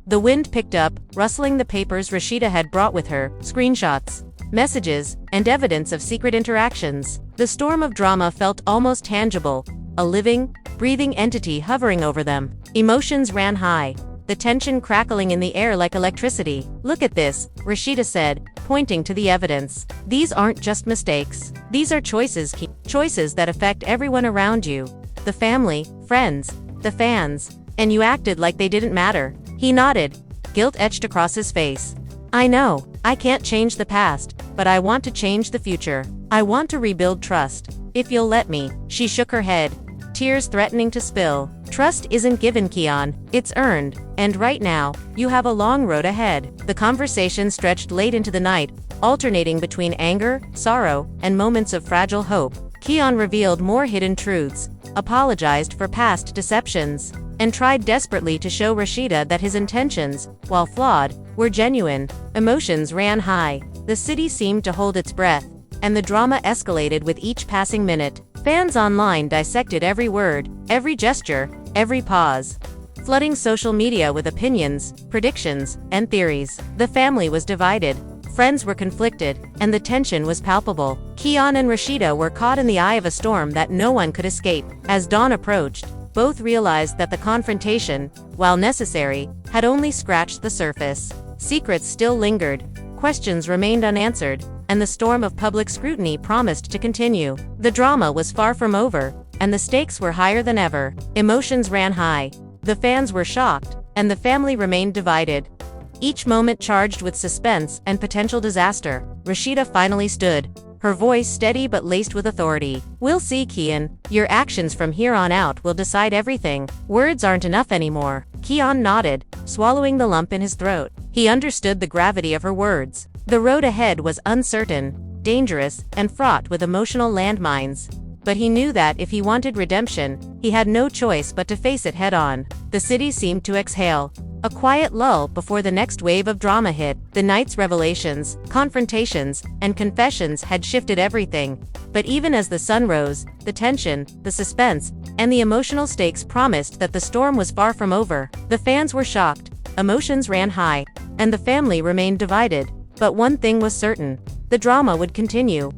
The wind picked up, rustling the papers Rashida had brought with her, screenshots, messages, and evidence of secret interactions. The storm of drama felt almost tangible, a living, breathing entity hovering over them. Emotions ran high, the tension crackling in the air like electricity. "Look at this," Rashida said, pointing to the evidence. "These aren't just mistakes. These are choices that affect everyone around you. The family, friends, the fans, and you acted like they didn't matter." He nodded, guilt etched across his face. "I know, I can't change the past, but I want to change the future. I want to rebuild trust. If you'll let me." She shook her head, tears threatening to spill. "Trust isn't given, Kian, it's earned, and right now, you have a long road ahead." The conversation stretched late into the night, alternating between anger, sorrow, and moments of fragile hope. Kian revealed more hidden truths, apologized for past deceptions, and tried desperately to show Rashida that his intentions, while flawed, were genuine. Emotions ran high, the city seemed to hold its breath, and the drama escalated with each passing minute. Fans online dissected every word, every gesture, every pause, flooding social media with opinions, predictions, and theories. The family was divided, friends were conflicted, and the tension was palpable. Kian and Rashida were caught in the eye of a storm that no one could escape. As dawn approached, both realized that the confrontation, while necessary, had only scratched the surface. Secrets still lingered, questions remained unanswered, and the storm of public scrutiny promised to continue. The drama was far from over, and the stakes were higher than ever. Emotions ran high. The fans were shocked, and the family remained divided, each moment charged with suspense and potential disaster. Rashida finally stood, her voice steady but laced with authority. "We'll see, Kian. Your actions from here on out will decide everything. Words aren't enough anymore." Kian nodded, swallowing the lump in his throat. He understood the gravity of her words. The road ahead was uncertain, dangerous, and fraught with emotional landmines. But he knew that if he wanted redemption, he had no choice but to face it head-on. The city seemed to exhale, a quiet lull before the next wave of drama hit. The night's revelations, confrontations, and confessions had shifted everything. But even as the sun rose, the tension, the suspense, and the emotional stakes promised that the storm was far from over. The fans were shocked, emotions ran high, and the family remained divided. But one thing was certain: the drama would continue,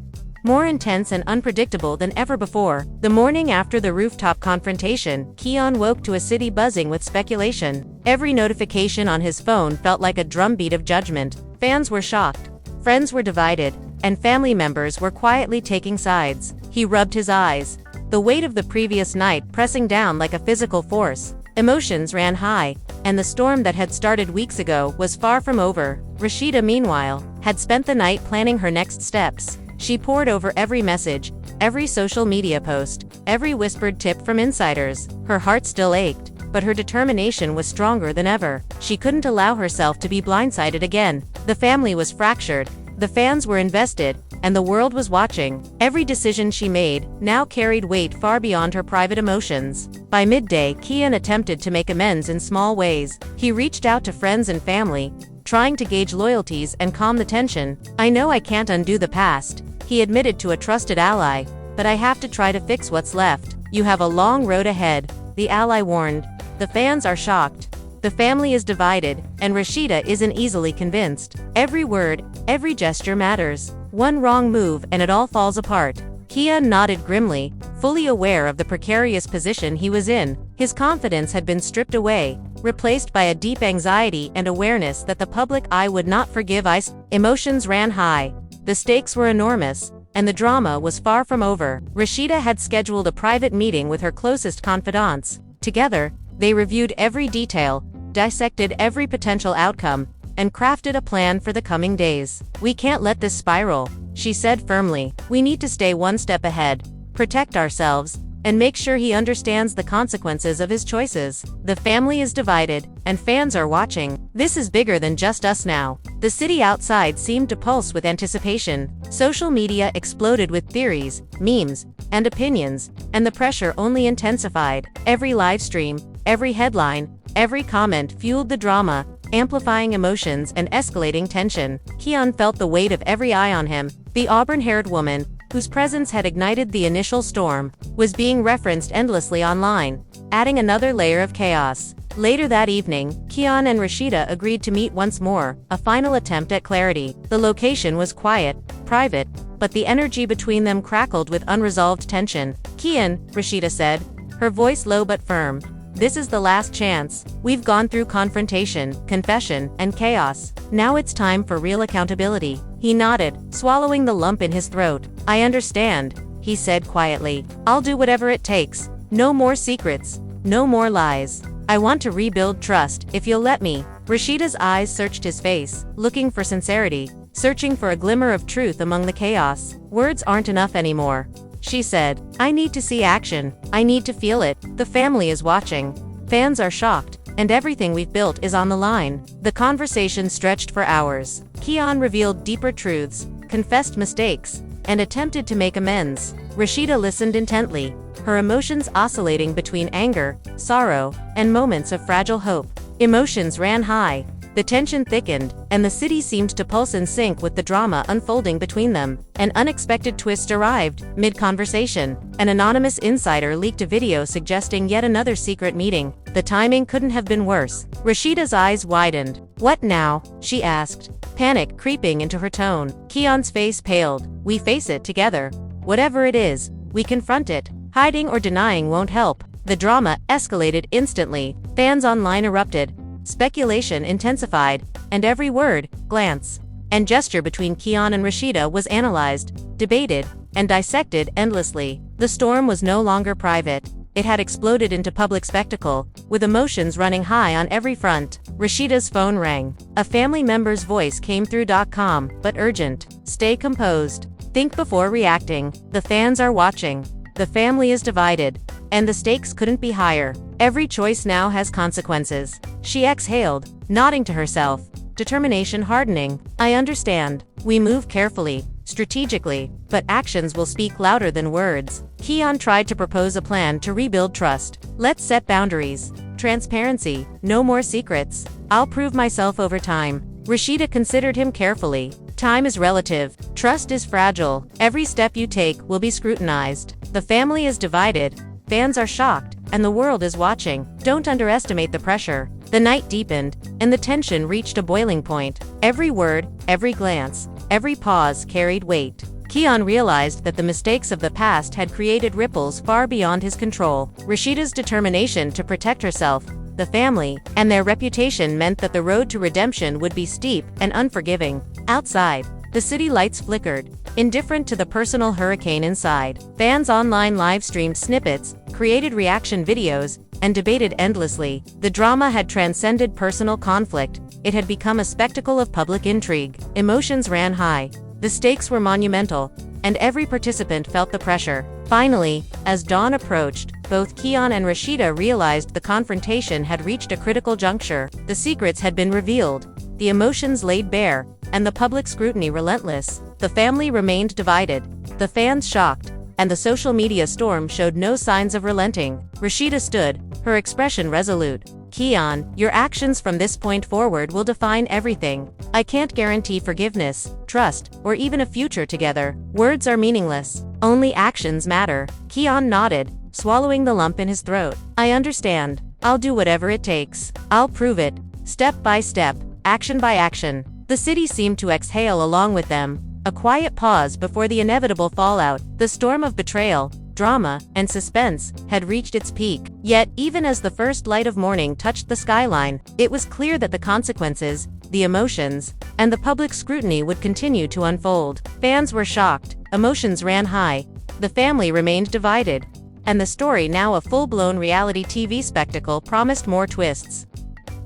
more intense and unpredictable than ever before. The morning after the rooftop confrontation, Kian woke to a city buzzing with speculation. Every notification on his phone felt like a drumbeat of judgment. Fans were shocked, friends were divided, and family members were quietly taking sides. He rubbed his eyes, the weight of the previous night pressing down like a physical force. Emotions ran high, and the storm that had started weeks ago was far from over. Rashida, meanwhile, had spent the night planning her next steps. She pored over every message, every social media post, every whispered tip from insiders. Her heart still ached, but her determination was stronger than ever. She couldn't allow herself to be blindsided again. The family was fractured, the fans were invested, and the world was watching. Every decision she made now carried weight far beyond her private emotions. By midday, Kian attempted to make amends in small ways. He reached out to friends and family, trying to gauge loyalties and calm the tension. "I know I can't undo the past," he admitted to a trusted ally, "but I have to try to fix what's left." "You have a long road ahead," the ally warned. The fans are shocked, the family is divided, and Rashida isn't easily convinced. Every word, every gesture matters. One wrong move and it all falls apart. Kian nodded grimly, fully aware of the precarious position he was in. His confidence had been stripped away, replaced by a deep anxiety and awareness that the public eye would not forgive. Emotions ran high. The stakes were enormous, and the drama was far from over. Rashida had scheduled a private meeting with her closest confidants. Together, they reviewed every detail, dissected every potential outcome, and crafted a plan for the coming days. "We can't let this spiral," she said firmly. "We need to stay one step ahead, protect ourselves, and make sure he understands the consequences of his choices." The family is divided, and fans are watching. This is bigger than just us now. The city outside seemed to pulse with anticipation. Social media exploded with theories, memes, and opinions, and the pressure only intensified. Every live stream, every headline, every comment fueled the drama, amplifying emotions and escalating tension. Kian felt the weight of every eye on him. The auburn-haired woman, whose presence had ignited the initial storm, was being referenced endlessly online, adding another layer of chaos. Later that evening, Kian and Rashida agreed to meet once more, a final attempt at clarity. The location was quiet, private, but the energy between them crackled with unresolved tension. "Kian," Rashida said, her voice low but firm, "this is the last chance. We've gone through confrontation, confession, and chaos. Now it's time for real accountability." He nodded, swallowing the lump in his throat. "I understand," he said quietly. "I'll do whatever it takes. No more secrets. No more lies. I want to rebuild trust, if you'll let me." Rashida's eyes searched his face, looking for sincerity, searching for a glimmer of truth among the chaos. "Words aren't enough anymore," she said. "I need to see action. I need to feel it." The family is watching. Fans are shocked, and everything we've built is on the line. The conversation stretched for hours. Kian revealed deeper truths, confessed mistakes, and attempted to make amends. Rashida listened intently, her emotions oscillating between anger, sorrow, and moments of fragile hope. Emotions ran high, The tension thickened, and the city seemed to pulse in sync with the drama unfolding between them. An unexpected twist arrived, mid-conversation. An anonymous insider leaked a video suggesting yet another secret meeting. The timing couldn't have been worse. Rashida's eyes widened. "What now?" she asked, panic creeping into her tone. Keon's face paled. "We face it together. Whatever it is, we confront it. Hiding or denying won't help." The drama escalated instantly. Fans online erupted. Speculation intensified, and every word, glance, and gesture between Keon and Rashida was analyzed, debated, and dissected endlessly. The storm was no longer private. It had exploded into public spectacle, with emotions running high on every front. Rashida's phone rang. A family member's voice came through. Calm, but urgent. "Stay composed. Think before reacting. The fans are watching. The family is divided. And the stakes couldn't be higher. Every choice now has consequences." She exhaled, nodding to herself, determination hardening. "I understand. We move carefully, strategically, but actions will speak louder than words." Keon tried to propose a plan to rebuild trust. "Let's set boundaries. Transparency, no more secrets. I'll prove myself over time." Rashida considered him carefully. "Time is relative. Trust is fragile. Every step you take will be scrutinized. The family is divided. Fans are shocked, and the world is watching. Don't underestimate the pressure." The night deepened, and the tension reached a boiling point. Every word, every glance, every pause carried weight. Keon realized that the mistakes of the past had created ripples far beyond his control. Rashida's determination to protect herself, the family, and their reputation meant that the road to redemption would be steep and unforgiving. Outside, the city lights flickered, indifferent to the personal hurricane inside. Fans online live-streamed snippets, created reaction videos, and debated endlessly. The drama had transcended personal conflict. It had become a spectacle of public intrigue. Emotions ran high. The stakes were monumental, and every participant felt the pressure. Finally, as dawn approached, both Keon and Rashida realized the confrontation had reached a critical juncture. The secrets had been revealed, the emotions laid bare, and the public scrutiny relentless. The family remained divided, the fans shocked, and the social media storm showed no signs of relenting. Rashida stood, her expression resolute. "Keon, your actions from this point forward will define everything. I can't guarantee forgiveness, trust, or even a future together. Words are meaningless. Only actions matter." Keon nodded, swallowing the lump in his throat. "I understand. I'll do whatever it takes. I'll prove it, step by step, action by action." The city seemed to exhale along with them. A quiet pause before the inevitable fallout. The storm of betrayal, drama, and suspense had reached its peak. Yet, even as the first light of morning touched the skyline, it was clear that the consequences, the emotions, and the public scrutiny would continue to unfold. Fans were shocked, emotions ran high, the family remained divided, and the story, now a full-blown reality TV spectacle, promised more twists,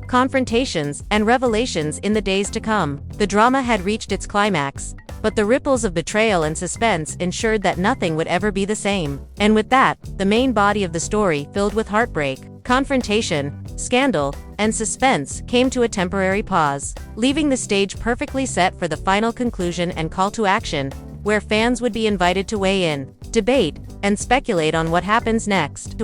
confrontations, and revelations in the days to come. The drama had reached its climax, but the ripples of betrayal and suspense ensured that nothing would ever be the same. And with that, the main body of the story, filled with heartbreak, confrontation, scandal, and suspense, came to a temporary pause, leaving the stage perfectly set for the final conclusion and call to action, where fans would be invited to weigh in, debate, and speculate on what happens next.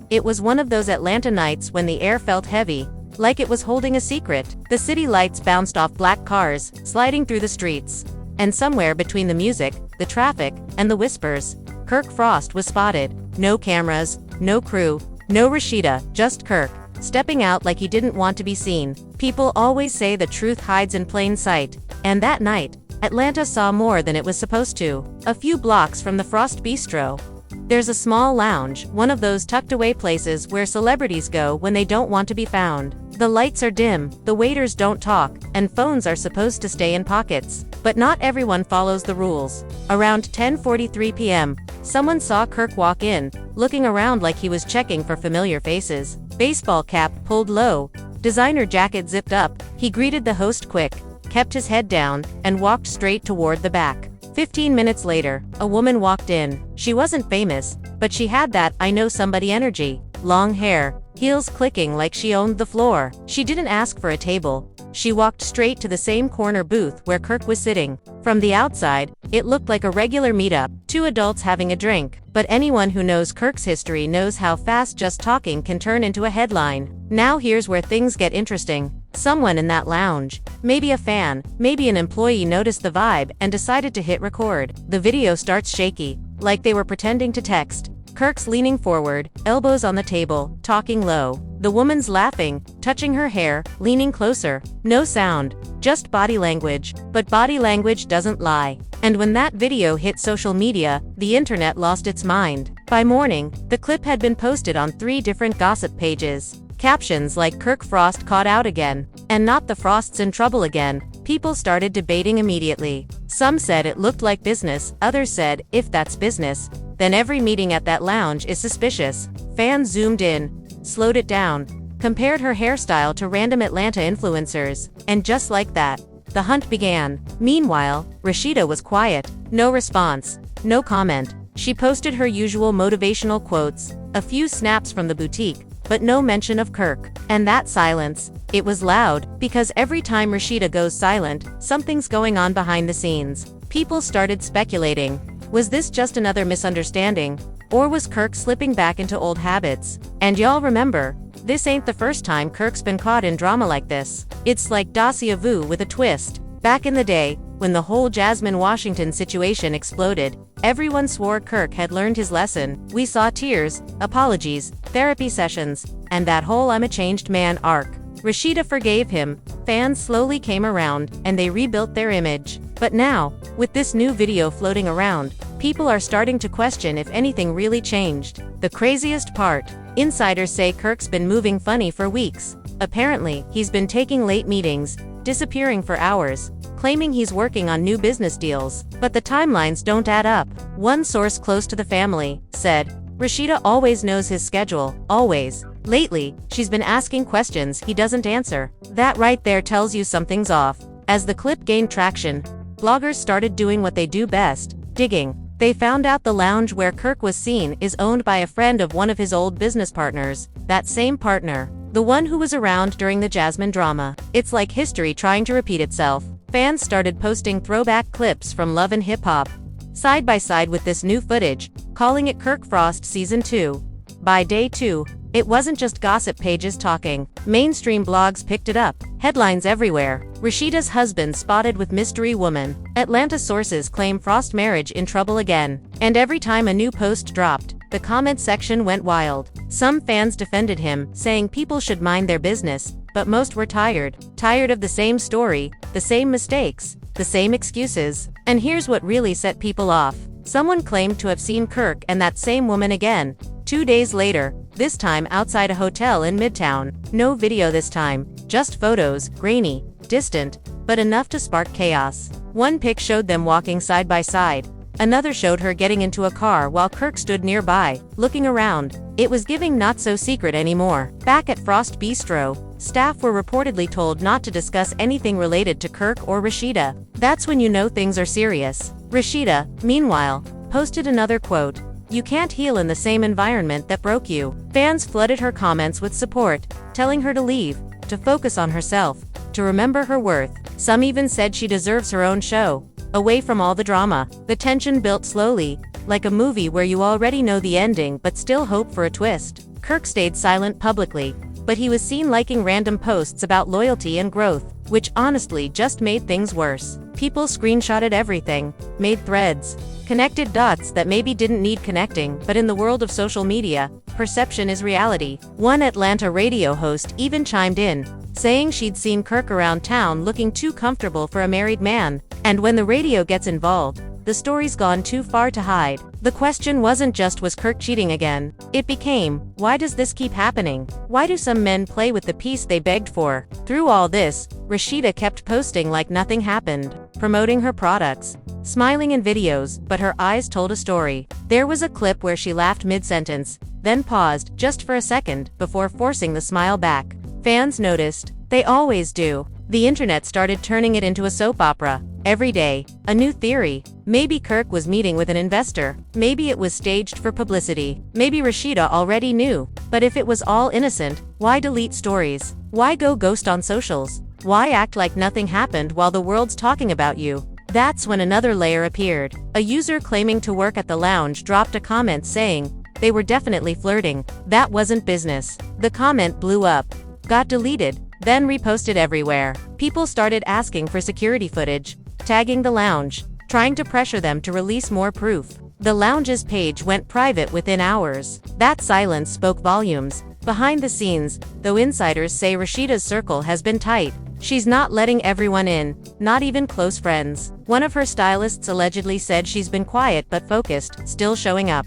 It was one of those Atlanta nights when the air felt heavy, like it was holding a secret. The city lights bounced off black cars, sliding through the streets. And somewhere between the music, the traffic, and the whispers, Kirk Frost was spotted. No cameras, no crew, no Rashida, just Kirk, stepping out like he didn't want to be seen. People always say the truth hides in plain sight. And that night, Atlanta saw more than it was supposed to. A few blocks from the Frost Bistro, there's a small lounge, one of those tucked-away places where celebrities go when they don't want to be found. The lights are dim, the waiters don't talk, and phones are supposed to stay in pockets. But not everyone follows the rules. Around 10:43 p.m., someone saw Kirk walk in, looking around like he was checking for familiar faces. Baseball cap pulled low, designer jacket zipped up. He greeted the host quick, kept his head down, and walked straight toward the back. 15 minutes later, a woman walked in. She wasn't famous, but she had that "I know somebody" energy. Long hair, heels clicking like she owned the floor. She didn't ask for a table. She walked straight to the same corner booth where Kirk was sitting. From the outside, it looked like a regular meetup, two adults having a drink. But anyone who knows Kirk's history knows how fast just talking can turn into a headline. Now here's where things get interesting. Someone in that lounge, maybe a fan, maybe an employee, noticed the vibe and decided to hit record. The video starts shaky, like they were pretending to text. Kirk's leaning forward, elbows on the table, talking low. The woman's laughing, touching her hair, leaning closer. No sound, just body language. But body language doesn't lie. And when that video hit social media, the internet lost its mind. By morning, the clip had been posted on 3 different gossip pages. Captions like "Kirk Frost caught out again," and "Not the Frosts in trouble again." People started debating immediately. Some said it looked like business, others said, if that's business, then every meeting at that lounge is suspicious. Fans zoomed in, slowed it down, compared her hairstyle to random Atlanta influencers, and just like that, the hunt began. Meanwhile, Rashida was quiet. No response, no comment. She posted her usual motivational quotes, a few snaps from the boutique, but no mention of Kirk. And that silence, it was loud, because every time Rashida goes silent, something's going on behind the scenes. People started speculating. Was this just another misunderstanding? Or was Kirk slipping back into old habits? And y'all remember, this ain't the first time Kirk's been caught in drama like this. It's like dossier vu with a twist. Back in the day, when the whole Jasmine Washington situation exploded, everyone swore Kirk had learned his lesson. We saw tears, apologies, therapy sessions, and that whole "I'm a changed man" arc. Rashida forgave him, fans slowly came around, and they rebuilt their image. But now, with this new video floating around, people are starting to question if anything really changed. The craziest part, insiders say Kirk's been moving funny for weeks. Apparently, he's been taking late meetings, disappearing for hours, claiming he's working on new business deals. But the timelines don't add up. One source close to the family said, Rashida always knows his schedule, always. Lately, she's been asking questions he doesn't answer. That right there tells you something's off. As the clip gained traction, bloggers started doing what they do best, digging. They found out the lounge where Kirk was seen is owned by a friend of one of his old business partners. That same partner, the one who was around during the Jasmine drama. It's like history trying to repeat itself. Fans started posting throwback clips from Love and Hip Hop, side by side with this new footage, calling it Kirk Frost Season 2. By day 2, it wasn't just gossip pages talking. Mainstream blogs picked it up. Headlines everywhere. Rashida's husband spotted with mystery woman. Atlanta sources claim Frost marriage in trouble again. And every time a new post dropped, the comment section went wild. Some fans defended him, saying people should mind their business, but most were tired. Tired of the same story, the same mistakes, the same excuses. And here's what really set people off. Someone claimed to have seen Kirk and that same woman again, 2 days later, this time outside a hotel in Midtown. No video this time, just photos, grainy, distant, but enough to spark chaos. One pic showed them walking side by side. Another showed her getting into a car while Kirk stood nearby, looking around. It was giving not so secret anymore. Back at Frost Bistro, staff were reportedly told not to discuss anything related to Kirk or Rashida. That's when you know things are serious. Rashida, meanwhile, posted another quote. "You can't heal in the same environment that broke you." Fans flooded her comments with support, telling her to leave, to focus on herself, to remember her worth. Some even said she deserves her own show, away from all the drama. The tension built slowly, like a movie where you already know the ending but still hope for a twist. Kirk stayed silent publicly, but he was seen liking random posts about loyalty and growth, which honestly just made things worse. People screenshotted everything, made threads, connected dots that maybe didn't need connecting, but in the world of social media, perception is reality. One Atlanta radio host even chimed in, saying she'd seen Kirk around town looking too comfortable for a married man. And when the radio gets involved, the story's gone too far to hide. The question wasn't just was Kirk cheating again? It became, why does this keep happening? Why do some men play with the peace they begged for? Through all this, Rashida kept posting like nothing happened, promoting her products, smiling in videos, but her eyes told a story. There was a clip where she laughed mid-sentence, then paused, just for a second, before forcing the smile back. Fans noticed. They always do. The internet started turning it into a soap opera. Every day, a new theory. Maybe Kirk was meeting with an investor. Maybe it was staged for publicity. Maybe Rashida already knew. But if it was all innocent, why delete stories? Why go ghost on socials? Why act like nothing happened while the world's talking about you? That's when another layer appeared. A user claiming to work at the lounge dropped a comment saying they were definitely flirting. That wasn't business. The comment blew up, got deleted, then reposted everywhere. People started asking for security footage, tagging the lounge, trying to pressure them to release more proof. The lounge's page went private within hours. That silence spoke volumes. Behind the scenes, though, insiders say Rashida's circle has been tight. She's not letting everyone in, not even close friends. One of her stylists allegedly said she's been quiet but focused, still showing up,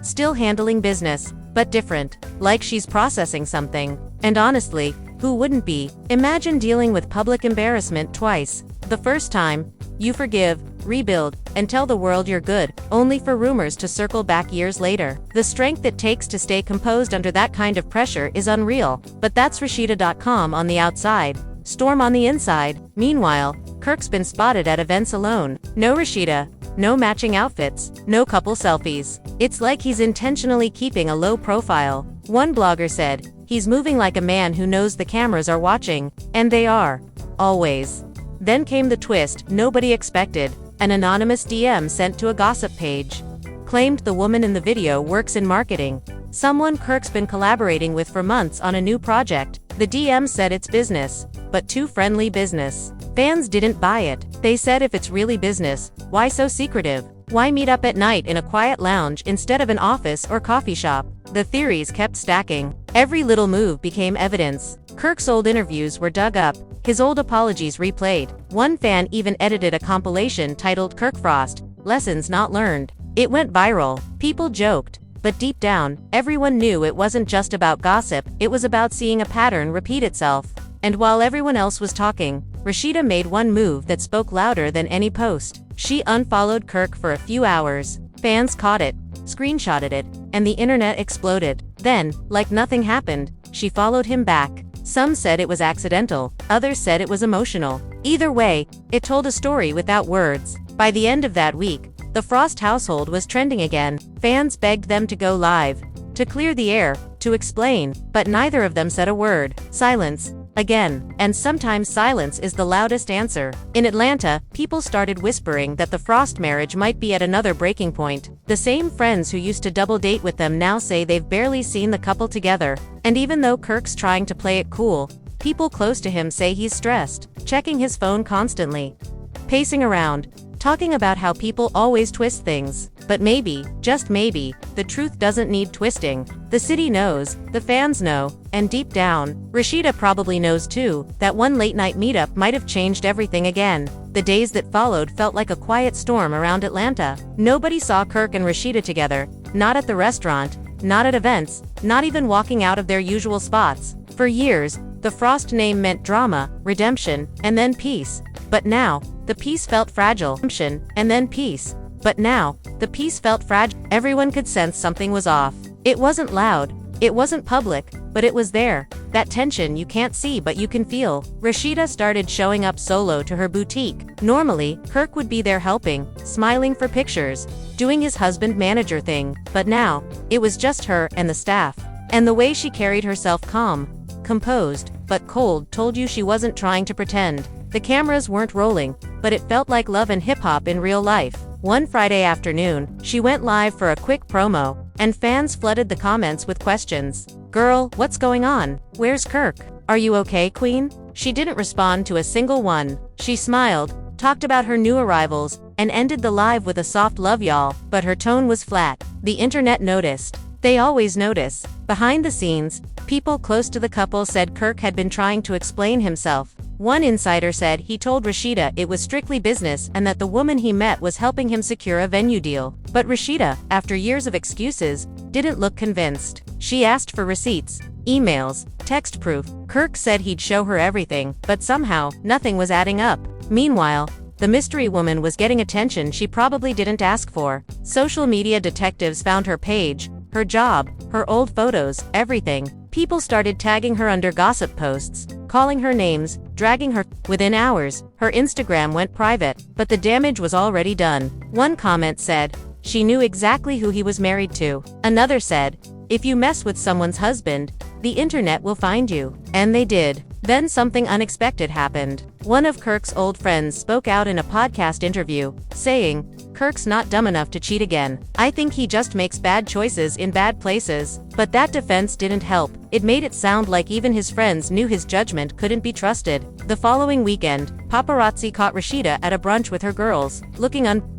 still handling business, but different, like she's processing something. And honestly, who wouldn't be? Imagine dealing with public embarrassment twice. The first time, you forgive, rebuild, and tell the world you're good, only for rumors to circle back years later. The strength it takes to stay composed under that kind of pressure is unreal. But that's Rashida.com on the outside. Storm on the inside. Meanwhile, Kirk's been spotted at events alone. No Rashida, no matching outfits, no couple selfies. It's like he's intentionally keeping a low profile. One blogger said, "He's moving like a man who knows the cameras are watching," and they are. Always. Then came the twist nobody expected. An anonymous DM sent to a gossip page claimed the woman in the video works in marketing, someone Kirk's been collaborating with for months on a new project. The DM said it's business, but too friendly business. Fans didn't buy it. They said if it's really business, why so secretive? Why meet up at night in a quiet lounge instead of an office or coffee shop? The theories kept stacking. Every little move became evidence. Kirk's old interviews were dug up, his old apologies replayed. One fan even edited a compilation titled Kirk Frost, Lessons Not Learned. It went viral. People joked, but deep down, everyone knew it wasn't just about gossip, it was about seeing a pattern repeat itself. And while everyone else was talking, Rashida made one move that spoke louder than any post. She unfollowed Kirk for a few hours. Fans caught it, screenshotted it, and the internet exploded. Then, like nothing happened, she followed him back. Some said it was accidental, others said it was emotional. Either way, it told a story without words. By the end of that week, the Frost household was trending again. Fans begged them to go live, to clear the air, to explain, but neither of them said a word. Silence. Again. And sometimes silence is the loudest answer. In Atlanta, people started whispering that the Frost marriage might be at another breaking point. The same friends who used to double date with them now say they've barely seen the couple together. And even though Kirk's trying to play it cool, people close to him say he's stressed, checking his phone constantly, pacing around, talking about how people always twist things. But maybe, just maybe, the truth doesn't need twisting. The city knows, the fans know, and deep down, Rashida probably knows too, that one late-night meetup might have changed everything again. The days that followed felt like a quiet storm around Atlanta. Nobody saw Kirk and Rashida together, not at the restaurant, not at events, not even walking out of their usual spots. For years, the Frost name meant drama, redemption, and then peace. But now, the peace felt fragile. And then peace. But now, the peace felt fragile. Everyone could sense something was off. It wasn't loud, it wasn't public, but it was there. That tension you can't see but you can feel. Rashida started showing up solo to her boutique. Normally, Kirk would be there helping, smiling for pictures, doing his husband-manager thing. But now, it was just her and the staff. And the way she carried herself, calm, composed, but cold, told you she wasn't trying to pretend. The cameras weren't rolling, but it felt like love and hip-hop in real life. One Friday afternoon, she went live for a quick promo, and fans flooded the comments with questions. "Girl, what's going on? Where's Kirk? Are you okay, Queen?" She didn't respond to a single one. She smiled, talked about her new arrivals, and ended the live with a soft "love y'all," but her tone was flat. The internet noticed. They always notice. Behind the scenes, people close to the couple said Kirk had been trying to explain himself. One insider said he told Rashida it was strictly business and that the woman he met was helping him secure a venue deal. But Rashida, after years of excuses, didn't look convinced. She asked for receipts, emails, text proof. Kirk said he'd show her everything, but somehow, nothing was adding up. Meanwhile, the mystery woman was getting attention she probably didn't ask for. Social media detectives found her page, her job, her old photos, everything. People started tagging her under gossip posts, calling her names, dragging her. Within hours, her Instagram went private, but the damage was already done. One comment said, "She knew exactly who he was married to." Another said, "If you mess with someone's husband, the internet will find you." And they did. Then something unexpected happened. One of Kirk's old friends spoke out in a podcast interview, saying, "Kirk's not dumb enough to cheat again. I think he just makes bad choices in bad places." But that defense didn't help. It made it sound like even his friends knew his judgment couldn't be trusted. The following weekend, paparazzi caught Rashida at a brunch with her girls,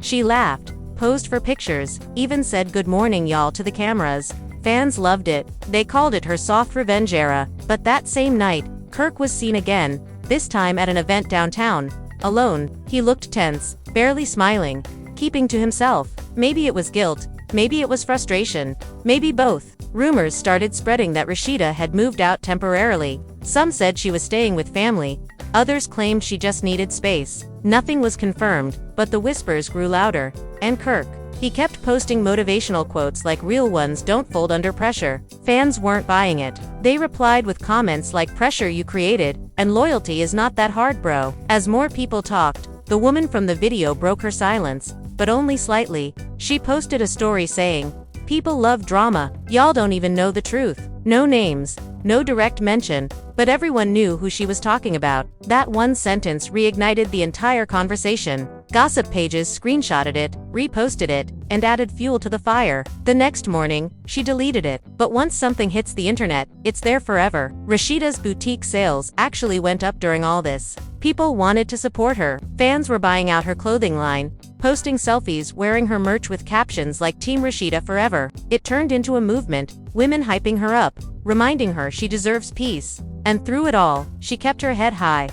She laughed, posed for pictures, even said "good morning y'all" to the cameras. Fans loved it. They called it her soft revenge era. But that same night, Kirk was seen again, this time at an event downtown. Alone, he looked tense, barely smiling, keeping to himself. Maybe it was guilt, maybe it was frustration, maybe both. Rumors started spreading that Rashida had moved out temporarily. Some said she was staying with family, others claimed she just needed space. Nothing was confirmed, but the whispers grew louder. And Kirk, he kept posting motivational quotes like "real ones don't fold under pressure." Fans weren't buying it. They replied with comments like "pressure you created," and "loyalty is not that hard, bro." As more people talked, the woman from the video broke her silence, but only slightly. She posted a story saying, "People love drama, y'all don't even know the truth." No names, no direct mention, but everyone knew who she was talking about. That one sentence reignited the entire conversation. Gossip pages screenshotted it, reposted it, and added fuel to the fire. The next morning, she deleted it. But once something hits the internet, it's there forever. Rashida's boutique sales actually went up during all this. People wanted to support her. Fans were buying out her clothing line, posting selfies wearing her merch with captions like "Team Rashida Forever." It turned into a movement, women hyping her up, reminding her she deserves peace. And through it all, she kept her head high.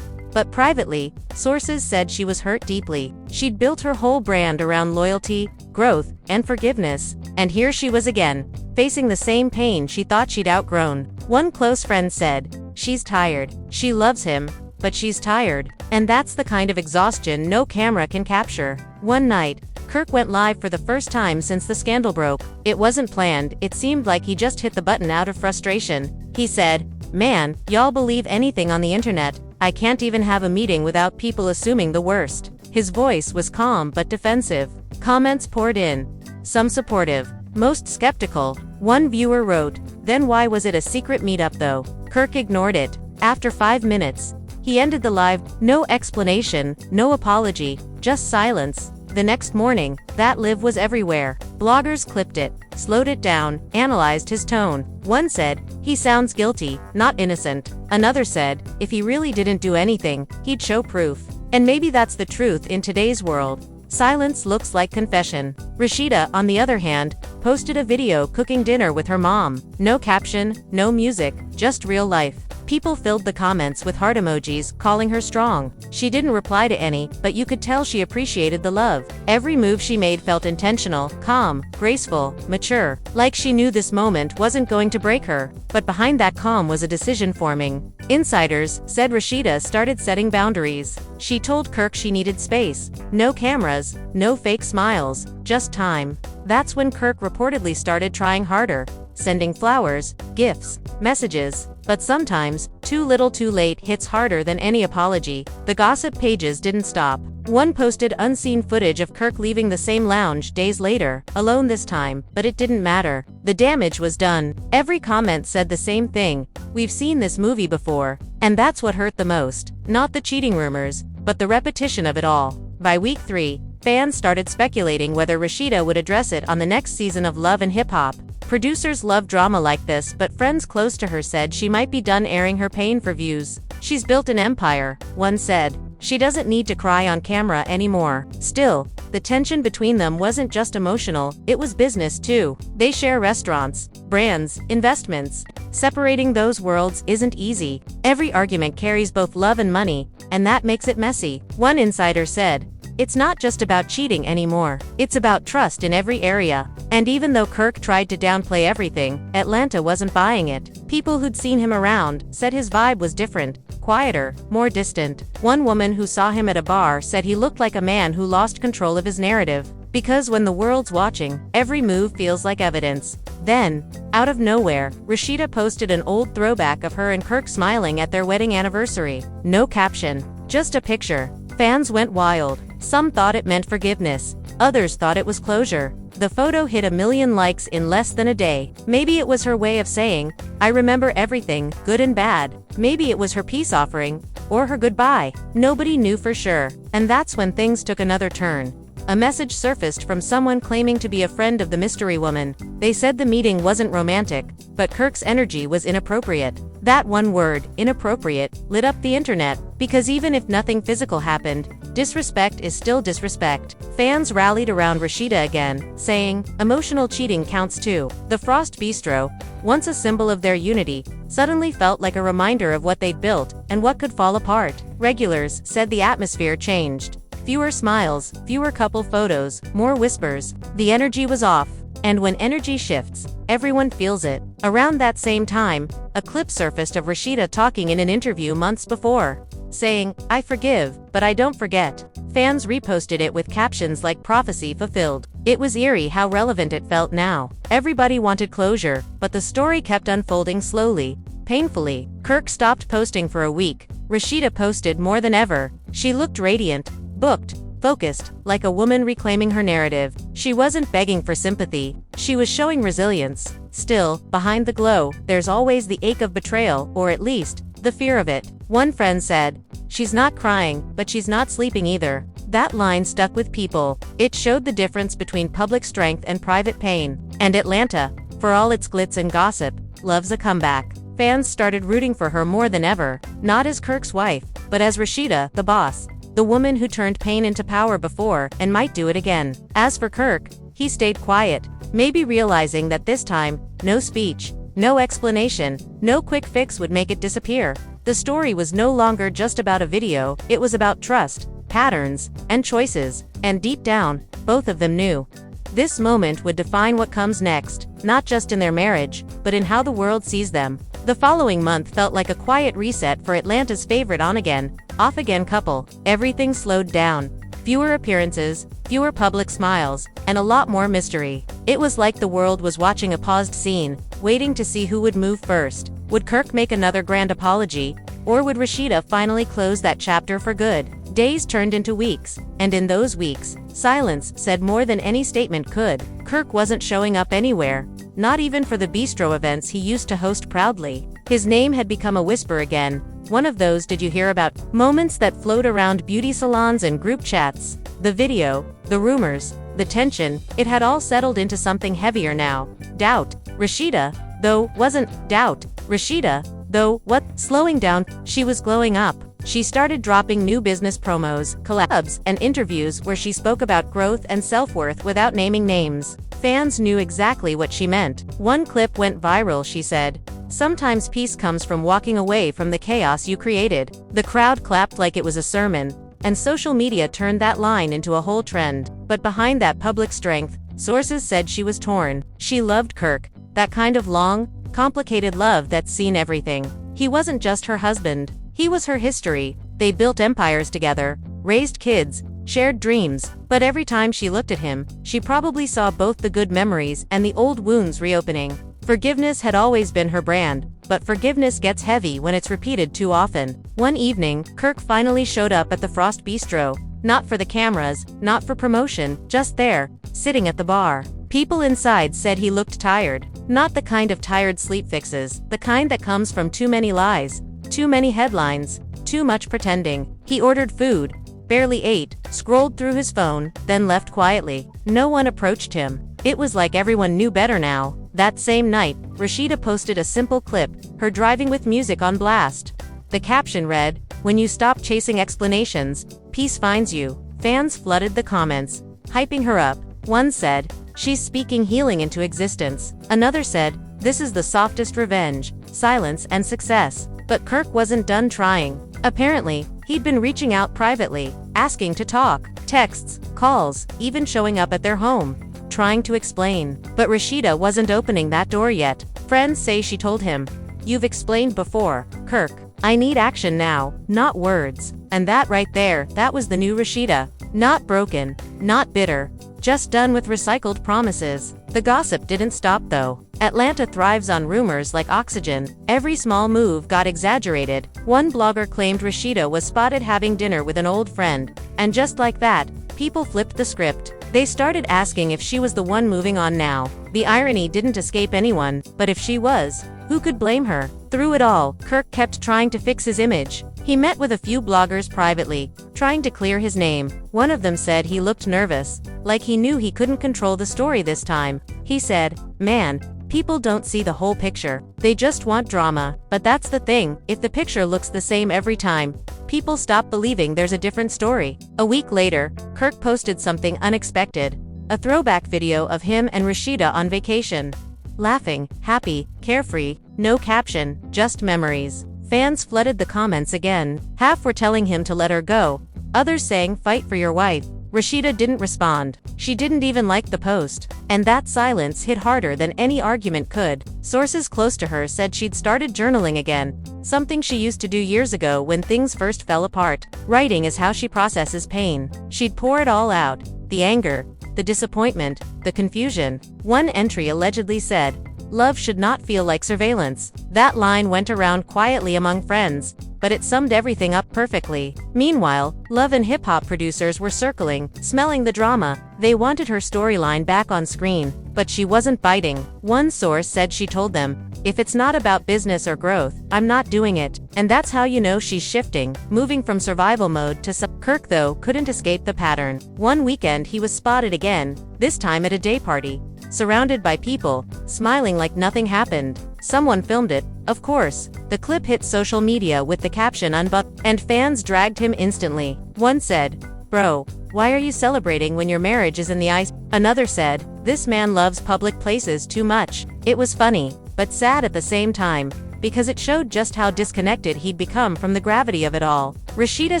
But privately, sources said she was hurt deeply. She'd built her whole brand around loyalty, growth, and forgiveness, and here she was again, facing the same pain she thought she'd outgrown. One close friend said, "She's tired. She loves him, but she's tired." And that's the kind of exhaustion no camera can capture. One night, Kirk went live for the first time since the scandal broke. It wasn't planned, it seemed like he just hit the button out of frustration. He said, "Man, y'all believe anything on the internet. I can't even have a meeting without people assuming the worst." His voice was calm but defensive. Comments poured in, some supportive, most skeptical. One viewer wrote, "Then why was it a secret meetup though?" Kirk ignored it. After 5 minutes, he ended the live, no explanation, no apology, just silence. The next morning, that live was everywhere. Bloggers clipped it, slowed it down, analyzed his tone. One said, "He sounds guilty, not innocent." Another said, "If he really didn't do anything, he'd show proof." And maybe that's the truth in today's world. Silence looks like confession. Rashida, on the other hand, posted a video cooking dinner with her mom. No caption, no music, just real life. People filled the comments with heart emojis, calling her strong. She didn't reply to any, but you could tell she appreciated the love. Every move she made felt intentional, calm, graceful, mature, like she knew this moment wasn't going to break her. But behind that calm was a decision forming. Insiders said Rashida started setting boundaries. She told Kirk she needed space. No cameras, no fake smiles, just time. That's when Kirk reportedly started trying harder, sending flowers, gifts, messages. But sometimes, too little too late hits harder than any apology. The gossip pages didn't stop. One posted unseen footage of Kirk leaving the same lounge days later, alone this time, but it didn't matter. The damage was done. Every comment said the same thing: "We've seen this movie before." And that's what hurt the most. Not the cheating rumors, but the repetition of it all. By week 3, fans started speculating whether Rashida would address it on the next season of Love and Hip Hop. Producers love drama like this, but friends close to her said she might be done airing her pain for views. "She's built an empire," one said. "She doesn't need to cry on camera anymore." Still, the tension between them wasn't just emotional, it was business too. They share restaurants, brands, investments. Separating those worlds isn't easy. Every argument carries both love and money, and that makes it messy. One insider said, "It's not just about cheating anymore. It's about trust in every area." And even though Kirk tried to downplay everything, Atlanta wasn't buying it. People who'd seen him around said his vibe was different, quieter, more distant. One woman who saw him at a bar said he looked like a man who lost control of his narrative. Because when the world's watching, every move feels like evidence. Then, out of nowhere, Rashida posted an old throwback of her and Kirk smiling at their wedding anniversary. No caption, just a picture. Fans went wild. Some thought it meant forgiveness. Others thought it was closure. The photo hit 1 million likes in less than a day. Maybe it was her way of saying, "I remember everything, good and bad." Maybe it was her peace offering, or her goodbye. Nobody knew for sure. And that's when things took another turn. A message surfaced from someone claiming to be a friend of the mystery woman. They said the meeting wasn't romantic, but Kirk's energy was inappropriate. That one word, inappropriate, lit up the internet, because even if nothing physical happened, disrespect is still disrespect. Fans rallied around Rashida again, saying, "Emotional cheating counts too." The Frost Bistro, once a symbol of their unity, suddenly felt like a reminder of what they'd built and what could fall apart. Regulars said the atmosphere changed. Fewer smiles, fewer couple photos, more whispers. The energy was off. And when energy shifts, everyone feels it. Around that same time, a clip surfaced of Rashida talking in an interview months before, saying, "I forgive, but I don't forget." Fans reposted it with captions like "prophecy fulfilled." It was eerie how relevant it felt now. Everybody wanted closure, but the story kept unfolding slowly, painfully. Kirk stopped posting for a week. Rashida posted more than ever. She looked radiant, booked, focused, like a woman reclaiming her narrative. She wasn't begging for sympathy. She was showing resilience. Still, behind the glow, there's always the ache of betrayal, or at least, the fear of it. One friend said, "She's not crying, but she's not sleeping either." That line stuck with people. It showed the difference between public strength and private pain. And Atlanta, for all its glitz and gossip, loves a comeback. Fans started rooting for her more than ever, not as Kirk's wife, but as Rashida, the boss. The woman who turned pain into power before, and might do it again. As for Kirk, he stayed quiet, maybe realizing that this time, no speech, no explanation, no quick fix would make it disappear. The story was no longer just about a video, it was about trust, patterns, and choices, and deep down, both of them knew. This moment would define what comes next, not just in their marriage, but in how the world sees them. The following month felt like a quiet reset for Atlanta's favorite on-again, off-again couple. Everything slowed down. Fewer appearances, fewer public smiles, and a lot more mystery. It was like the world was watching a paused scene, waiting to see who would move first. Would Kirk make another grand apology? Or would Rashida finally close that chapter for good? Days turned into weeks, and in those weeks, silence said more than any statement could. Kirk wasn't showing up anywhere, not even for the bistro events he used to host proudly. His name had become a whisper again, one of those "did you hear about" moments that float around beauty salons and group chats. The video, the rumors, the tension, it had all settled into something heavier now. Doubt. Rashida, though, wasn't doubt. Rashida, though, what? Slowing down, she was glowing up. She started dropping new business promos, collabs, and interviews where she spoke about growth and self-worth without naming names. Fans knew exactly what she meant. One clip went viral. She said, "Sometimes peace comes from walking away from the chaos you created." The crowd clapped like it was a sermon, and social media turned that line into a whole trend. But behind that public strength, sources said she was torn. She loved Kirk, that kind of long, complicated love that's seen everything. He wasn't just her husband. He was her history. They built empires together, raised kids, shared dreams, but every time she looked at him, she probably saw both the good memories and the old wounds reopening. Forgiveness had always been her brand, but forgiveness gets heavy when it's repeated too often. One evening, Kirk finally showed up at the Frost Bistro, not for the cameras, not for promotion, just there, sitting at the bar. People inside said he looked tired, not the kind of tired sleep fixes, the kind that comes from too many lies, too many headlines, too much pretending. He ordered food, barely ate, scrolled through his phone, then left quietly. No one approached him. It was like everyone knew better now. That same night, Rashida posted a simple clip, her driving with music on blast. The caption read, "When you stop chasing explanations, peace finds you." Fans flooded the comments, hyping her up. One said, "She's speaking healing into existence." Another said, "This is the softest revenge, silence and success." But Kirk wasn't done trying. Apparently, he'd been reaching out privately, asking to talk. Texts, calls, even showing up at their home, trying to explain. But Rashida wasn't opening that door yet. Friends say she told him, "You've explained before, Kirk. I need action now, not words." And that right there, that was the new Rashida. Not broken, not bitter, just done with recycled promises. The gossip didn't stop though. Atlanta thrives on rumors like oxygen. Every small move got exaggerated. One blogger claimed Rashida was spotted having dinner with an old friend. And just like that, people flipped the script. They started asking if she was the one moving on now. The irony didn't escape anyone, but if she was, who could blame her? Through it all, Kirk kept trying to fix his image. He met with a few bloggers privately, trying to clear his name. One of them said he looked nervous, like he knew he couldn't control the story this time. He said, "Man, people don't see the whole picture. They just want drama." But that's the thing, if the picture looks the same every time, people stop believing there's a different story. A week later, Kirk posted something unexpected. A throwback video of him and Rashida on vacation. Laughing, happy, carefree, no caption, just memories. Fans flooded the comments again. Half were telling him to let her go. Others saying, "Fight for your wife." Rashida didn't respond. She didn't even like the post. And that silence hit harder than any argument could. Sources close to her said she'd started journaling again, something she used to do years ago when things first fell apart. Writing is how she processes pain. She'd pour it all out. The anger, the disappointment, the confusion. One entry allegedly said, "Love should not feel like surveillance." That line went around quietly among friends, but it summed everything up perfectly. Meanwhile, Love and hip-hop producers were circling, smelling the drama. They wanted her storyline back on screen, but she wasn't biting. One source said she told them, "If it's not about business or growth, I'm not doing it." And that's how you know she's shifting, moving from survival mode to Kirk, though, couldn't escape the pattern. One weekend he was spotted again, this time at a day party. Surrounded by people, smiling like nothing happened. Someone filmed it, of course. The clip hit social media with the caption and fans dragged him instantly. One said, "Bro, why are you celebrating when your marriage is in the ice?" Another said, "This man loves public places too much." It was funny, but sad at the same time, because it showed just how disconnected he'd become from the gravity of it all. Rashida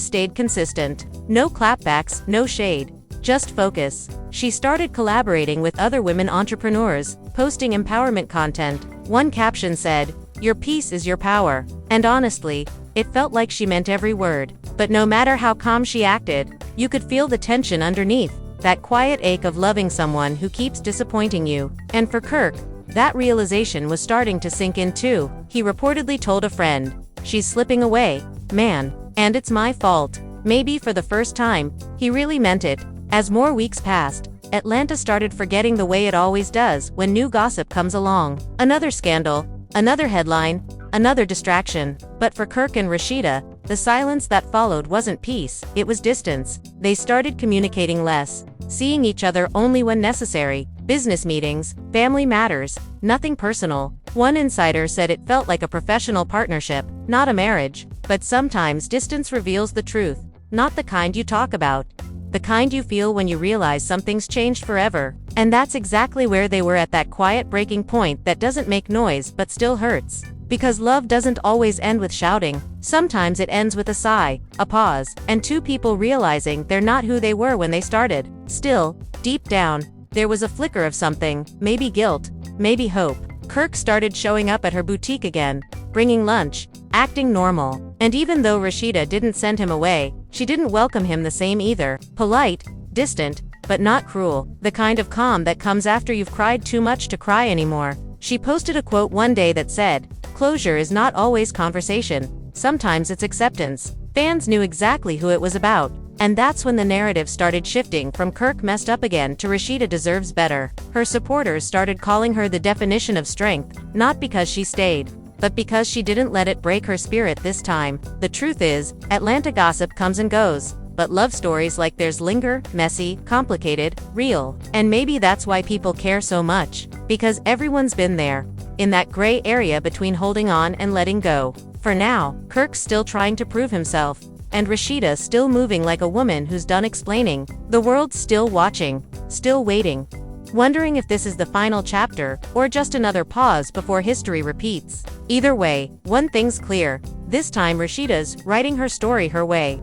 stayed consistent. No clapbacks, no shade. Just focus. She started collaborating with other women entrepreneurs, posting empowerment content. One caption said, "Your peace is your power." And honestly, it felt like she meant every word. But no matter how calm she acted, you could feel the tension underneath, that quiet ache of loving someone who keeps disappointing you. And for Kirk, that realization was starting to sink in too. He reportedly told a friend, "She's slipping away, man, and it's my fault." Maybe for the first time, he really meant it. As more weeks passed, Atlanta started forgetting the way it always does when new gossip comes along. Another scandal, another headline, another distraction. But for Kirk and Rashida, the silence that followed wasn't peace, it was distance. They started communicating less, seeing each other only when necessary. Business meetings, family matters, nothing personal. One insider said it felt like a professional partnership, not a marriage. But sometimes distance reveals the truth, not the kind you talk about. The kind you feel when you realize something's changed forever. And that's exactly where they were at that quiet breaking point that doesn't make noise but still hurts. Because love doesn't always end with shouting. Sometimes it ends with a sigh, a pause, and two people realizing they're not who they were when they started. Still, deep down, there was a flicker of something, maybe guilt, maybe hope. Kirk started showing up at her boutique again, bringing lunch, acting normal. And even though Rashida didn't send him away, she didn't welcome him the same either. Polite, distant, but not cruel. The kind of calm that comes after you've cried too much to cry anymore. She posted a quote one day that said, "Closure is not always conversation. Sometimes it's acceptance." Fans knew exactly who it was about. And that's when the narrative started shifting from Kirk messed up again to Rashida deserves better. Her supporters started calling her the definition of strength, not because she stayed, but because she didn't let it break her spirit this time. The truth is, Atlanta gossip comes and goes, but love stories like theirs linger, messy, complicated, real. And maybe that's why people care so much, because everyone's been there, in that gray area between holding on and letting go. For now, Kirk's still trying to prove himself, and Rashida still moving like a woman who's done explaining. The world's still watching, still waiting, wondering if this is the final chapter, or just another pause before history repeats. Either way, one thing's clear, this time Rashida's writing her story her way.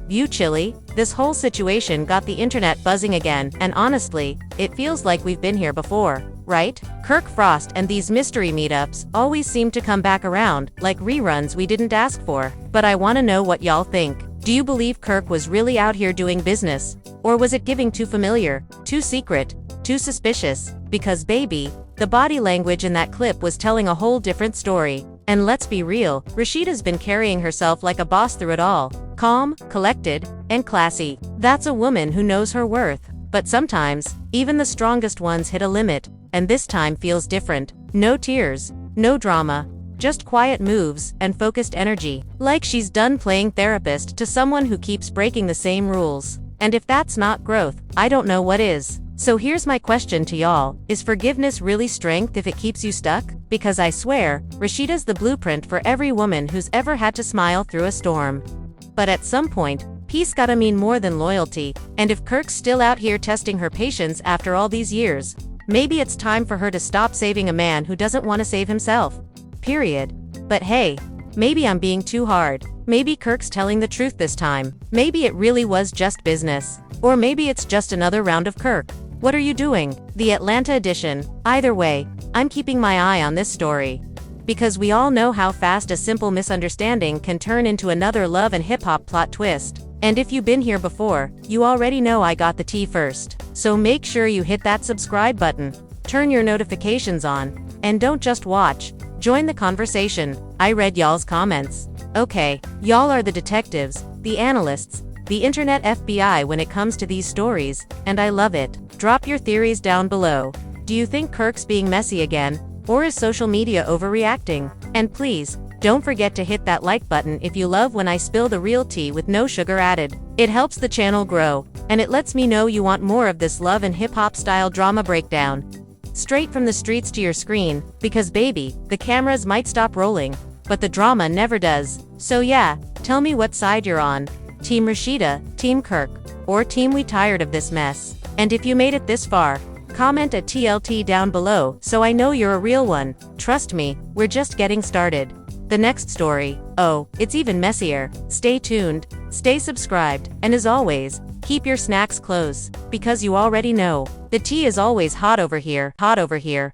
View chilly? This whole situation got the internet buzzing again, and honestly, it feels like we've been here before, right? Kirk Frost and these mystery meetups always seem to come back around, like reruns we didn't ask for. But I wanna know what y'all think. Do you believe Kirk was really out here doing business? Or was it giving too familiar, too secret, too suspicious? Because baby, the body language in that clip was telling a whole different story. And let's be real, Rashida's been carrying herself like a boss through it all. Calm, collected, and classy. That's a woman who knows her worth. But sometimes, even the strongest ones hit a limit, and this time feels different. No tears, no drama, just quiet moves and focused energy. Like she's done playing therapist to someone who keeps breaking the same rules. And if that's not growth, I don't know what is. So here's my question to y'all. Is forgiveness really strength if it keeps you stuck? Because I swear, Rashida's the blueprint for every woman who's ever had to smile through a storm. But at some point, peace gotta mean more than loyalty, and if Kirk's still out here testing her patience after all these years, maybe it's time for her to stop saving a man who doesn't want to save himself. Period. But hey, maybe I'm being too hard. Maybe Kirk's telling the truth this time. Maybe it really was just business. Or maybe it's just another round of Kirk. What are you doing? The Atlanta edition. Either way, I'm keeping my eye on this story. Because we all know how fast a simple misunderstanding can turn into another love and hip-hop plot twist. And if you've been here before, you already know I got the tea first. So make sure you hit that subscribe button, turn your notifications on, and don't just watch. Join the conversation. I read y'all's comments. Okay, y'all are the detectives, the analysts, the internet FBI when it comes to these stories, and I love it. Drop your theories down below. Do you think Kirk's being messy again? Or is social media overreacting? And please, don't forget to hit that like button if you love when I spill the real tea with no sugar added. It helps the channel grow, and it lets me know you want more of this love and hip-hop style drama breakdown. Straight from the streets to your screen, because baby, the cameras might stop rolling, but the drama never does. So yeah, tell me what side you're on. Team Rashida, Team Kirk, or Team We Tired of This Mess? And if you made it this far, comment a TLT down below so I know you're a real one. Trust me, we're just getting started. The next story, oh, it's even messier. Stay tuned, stay subscribed, and as always, keep your snacks close, because you already know, the tea is always hot over here.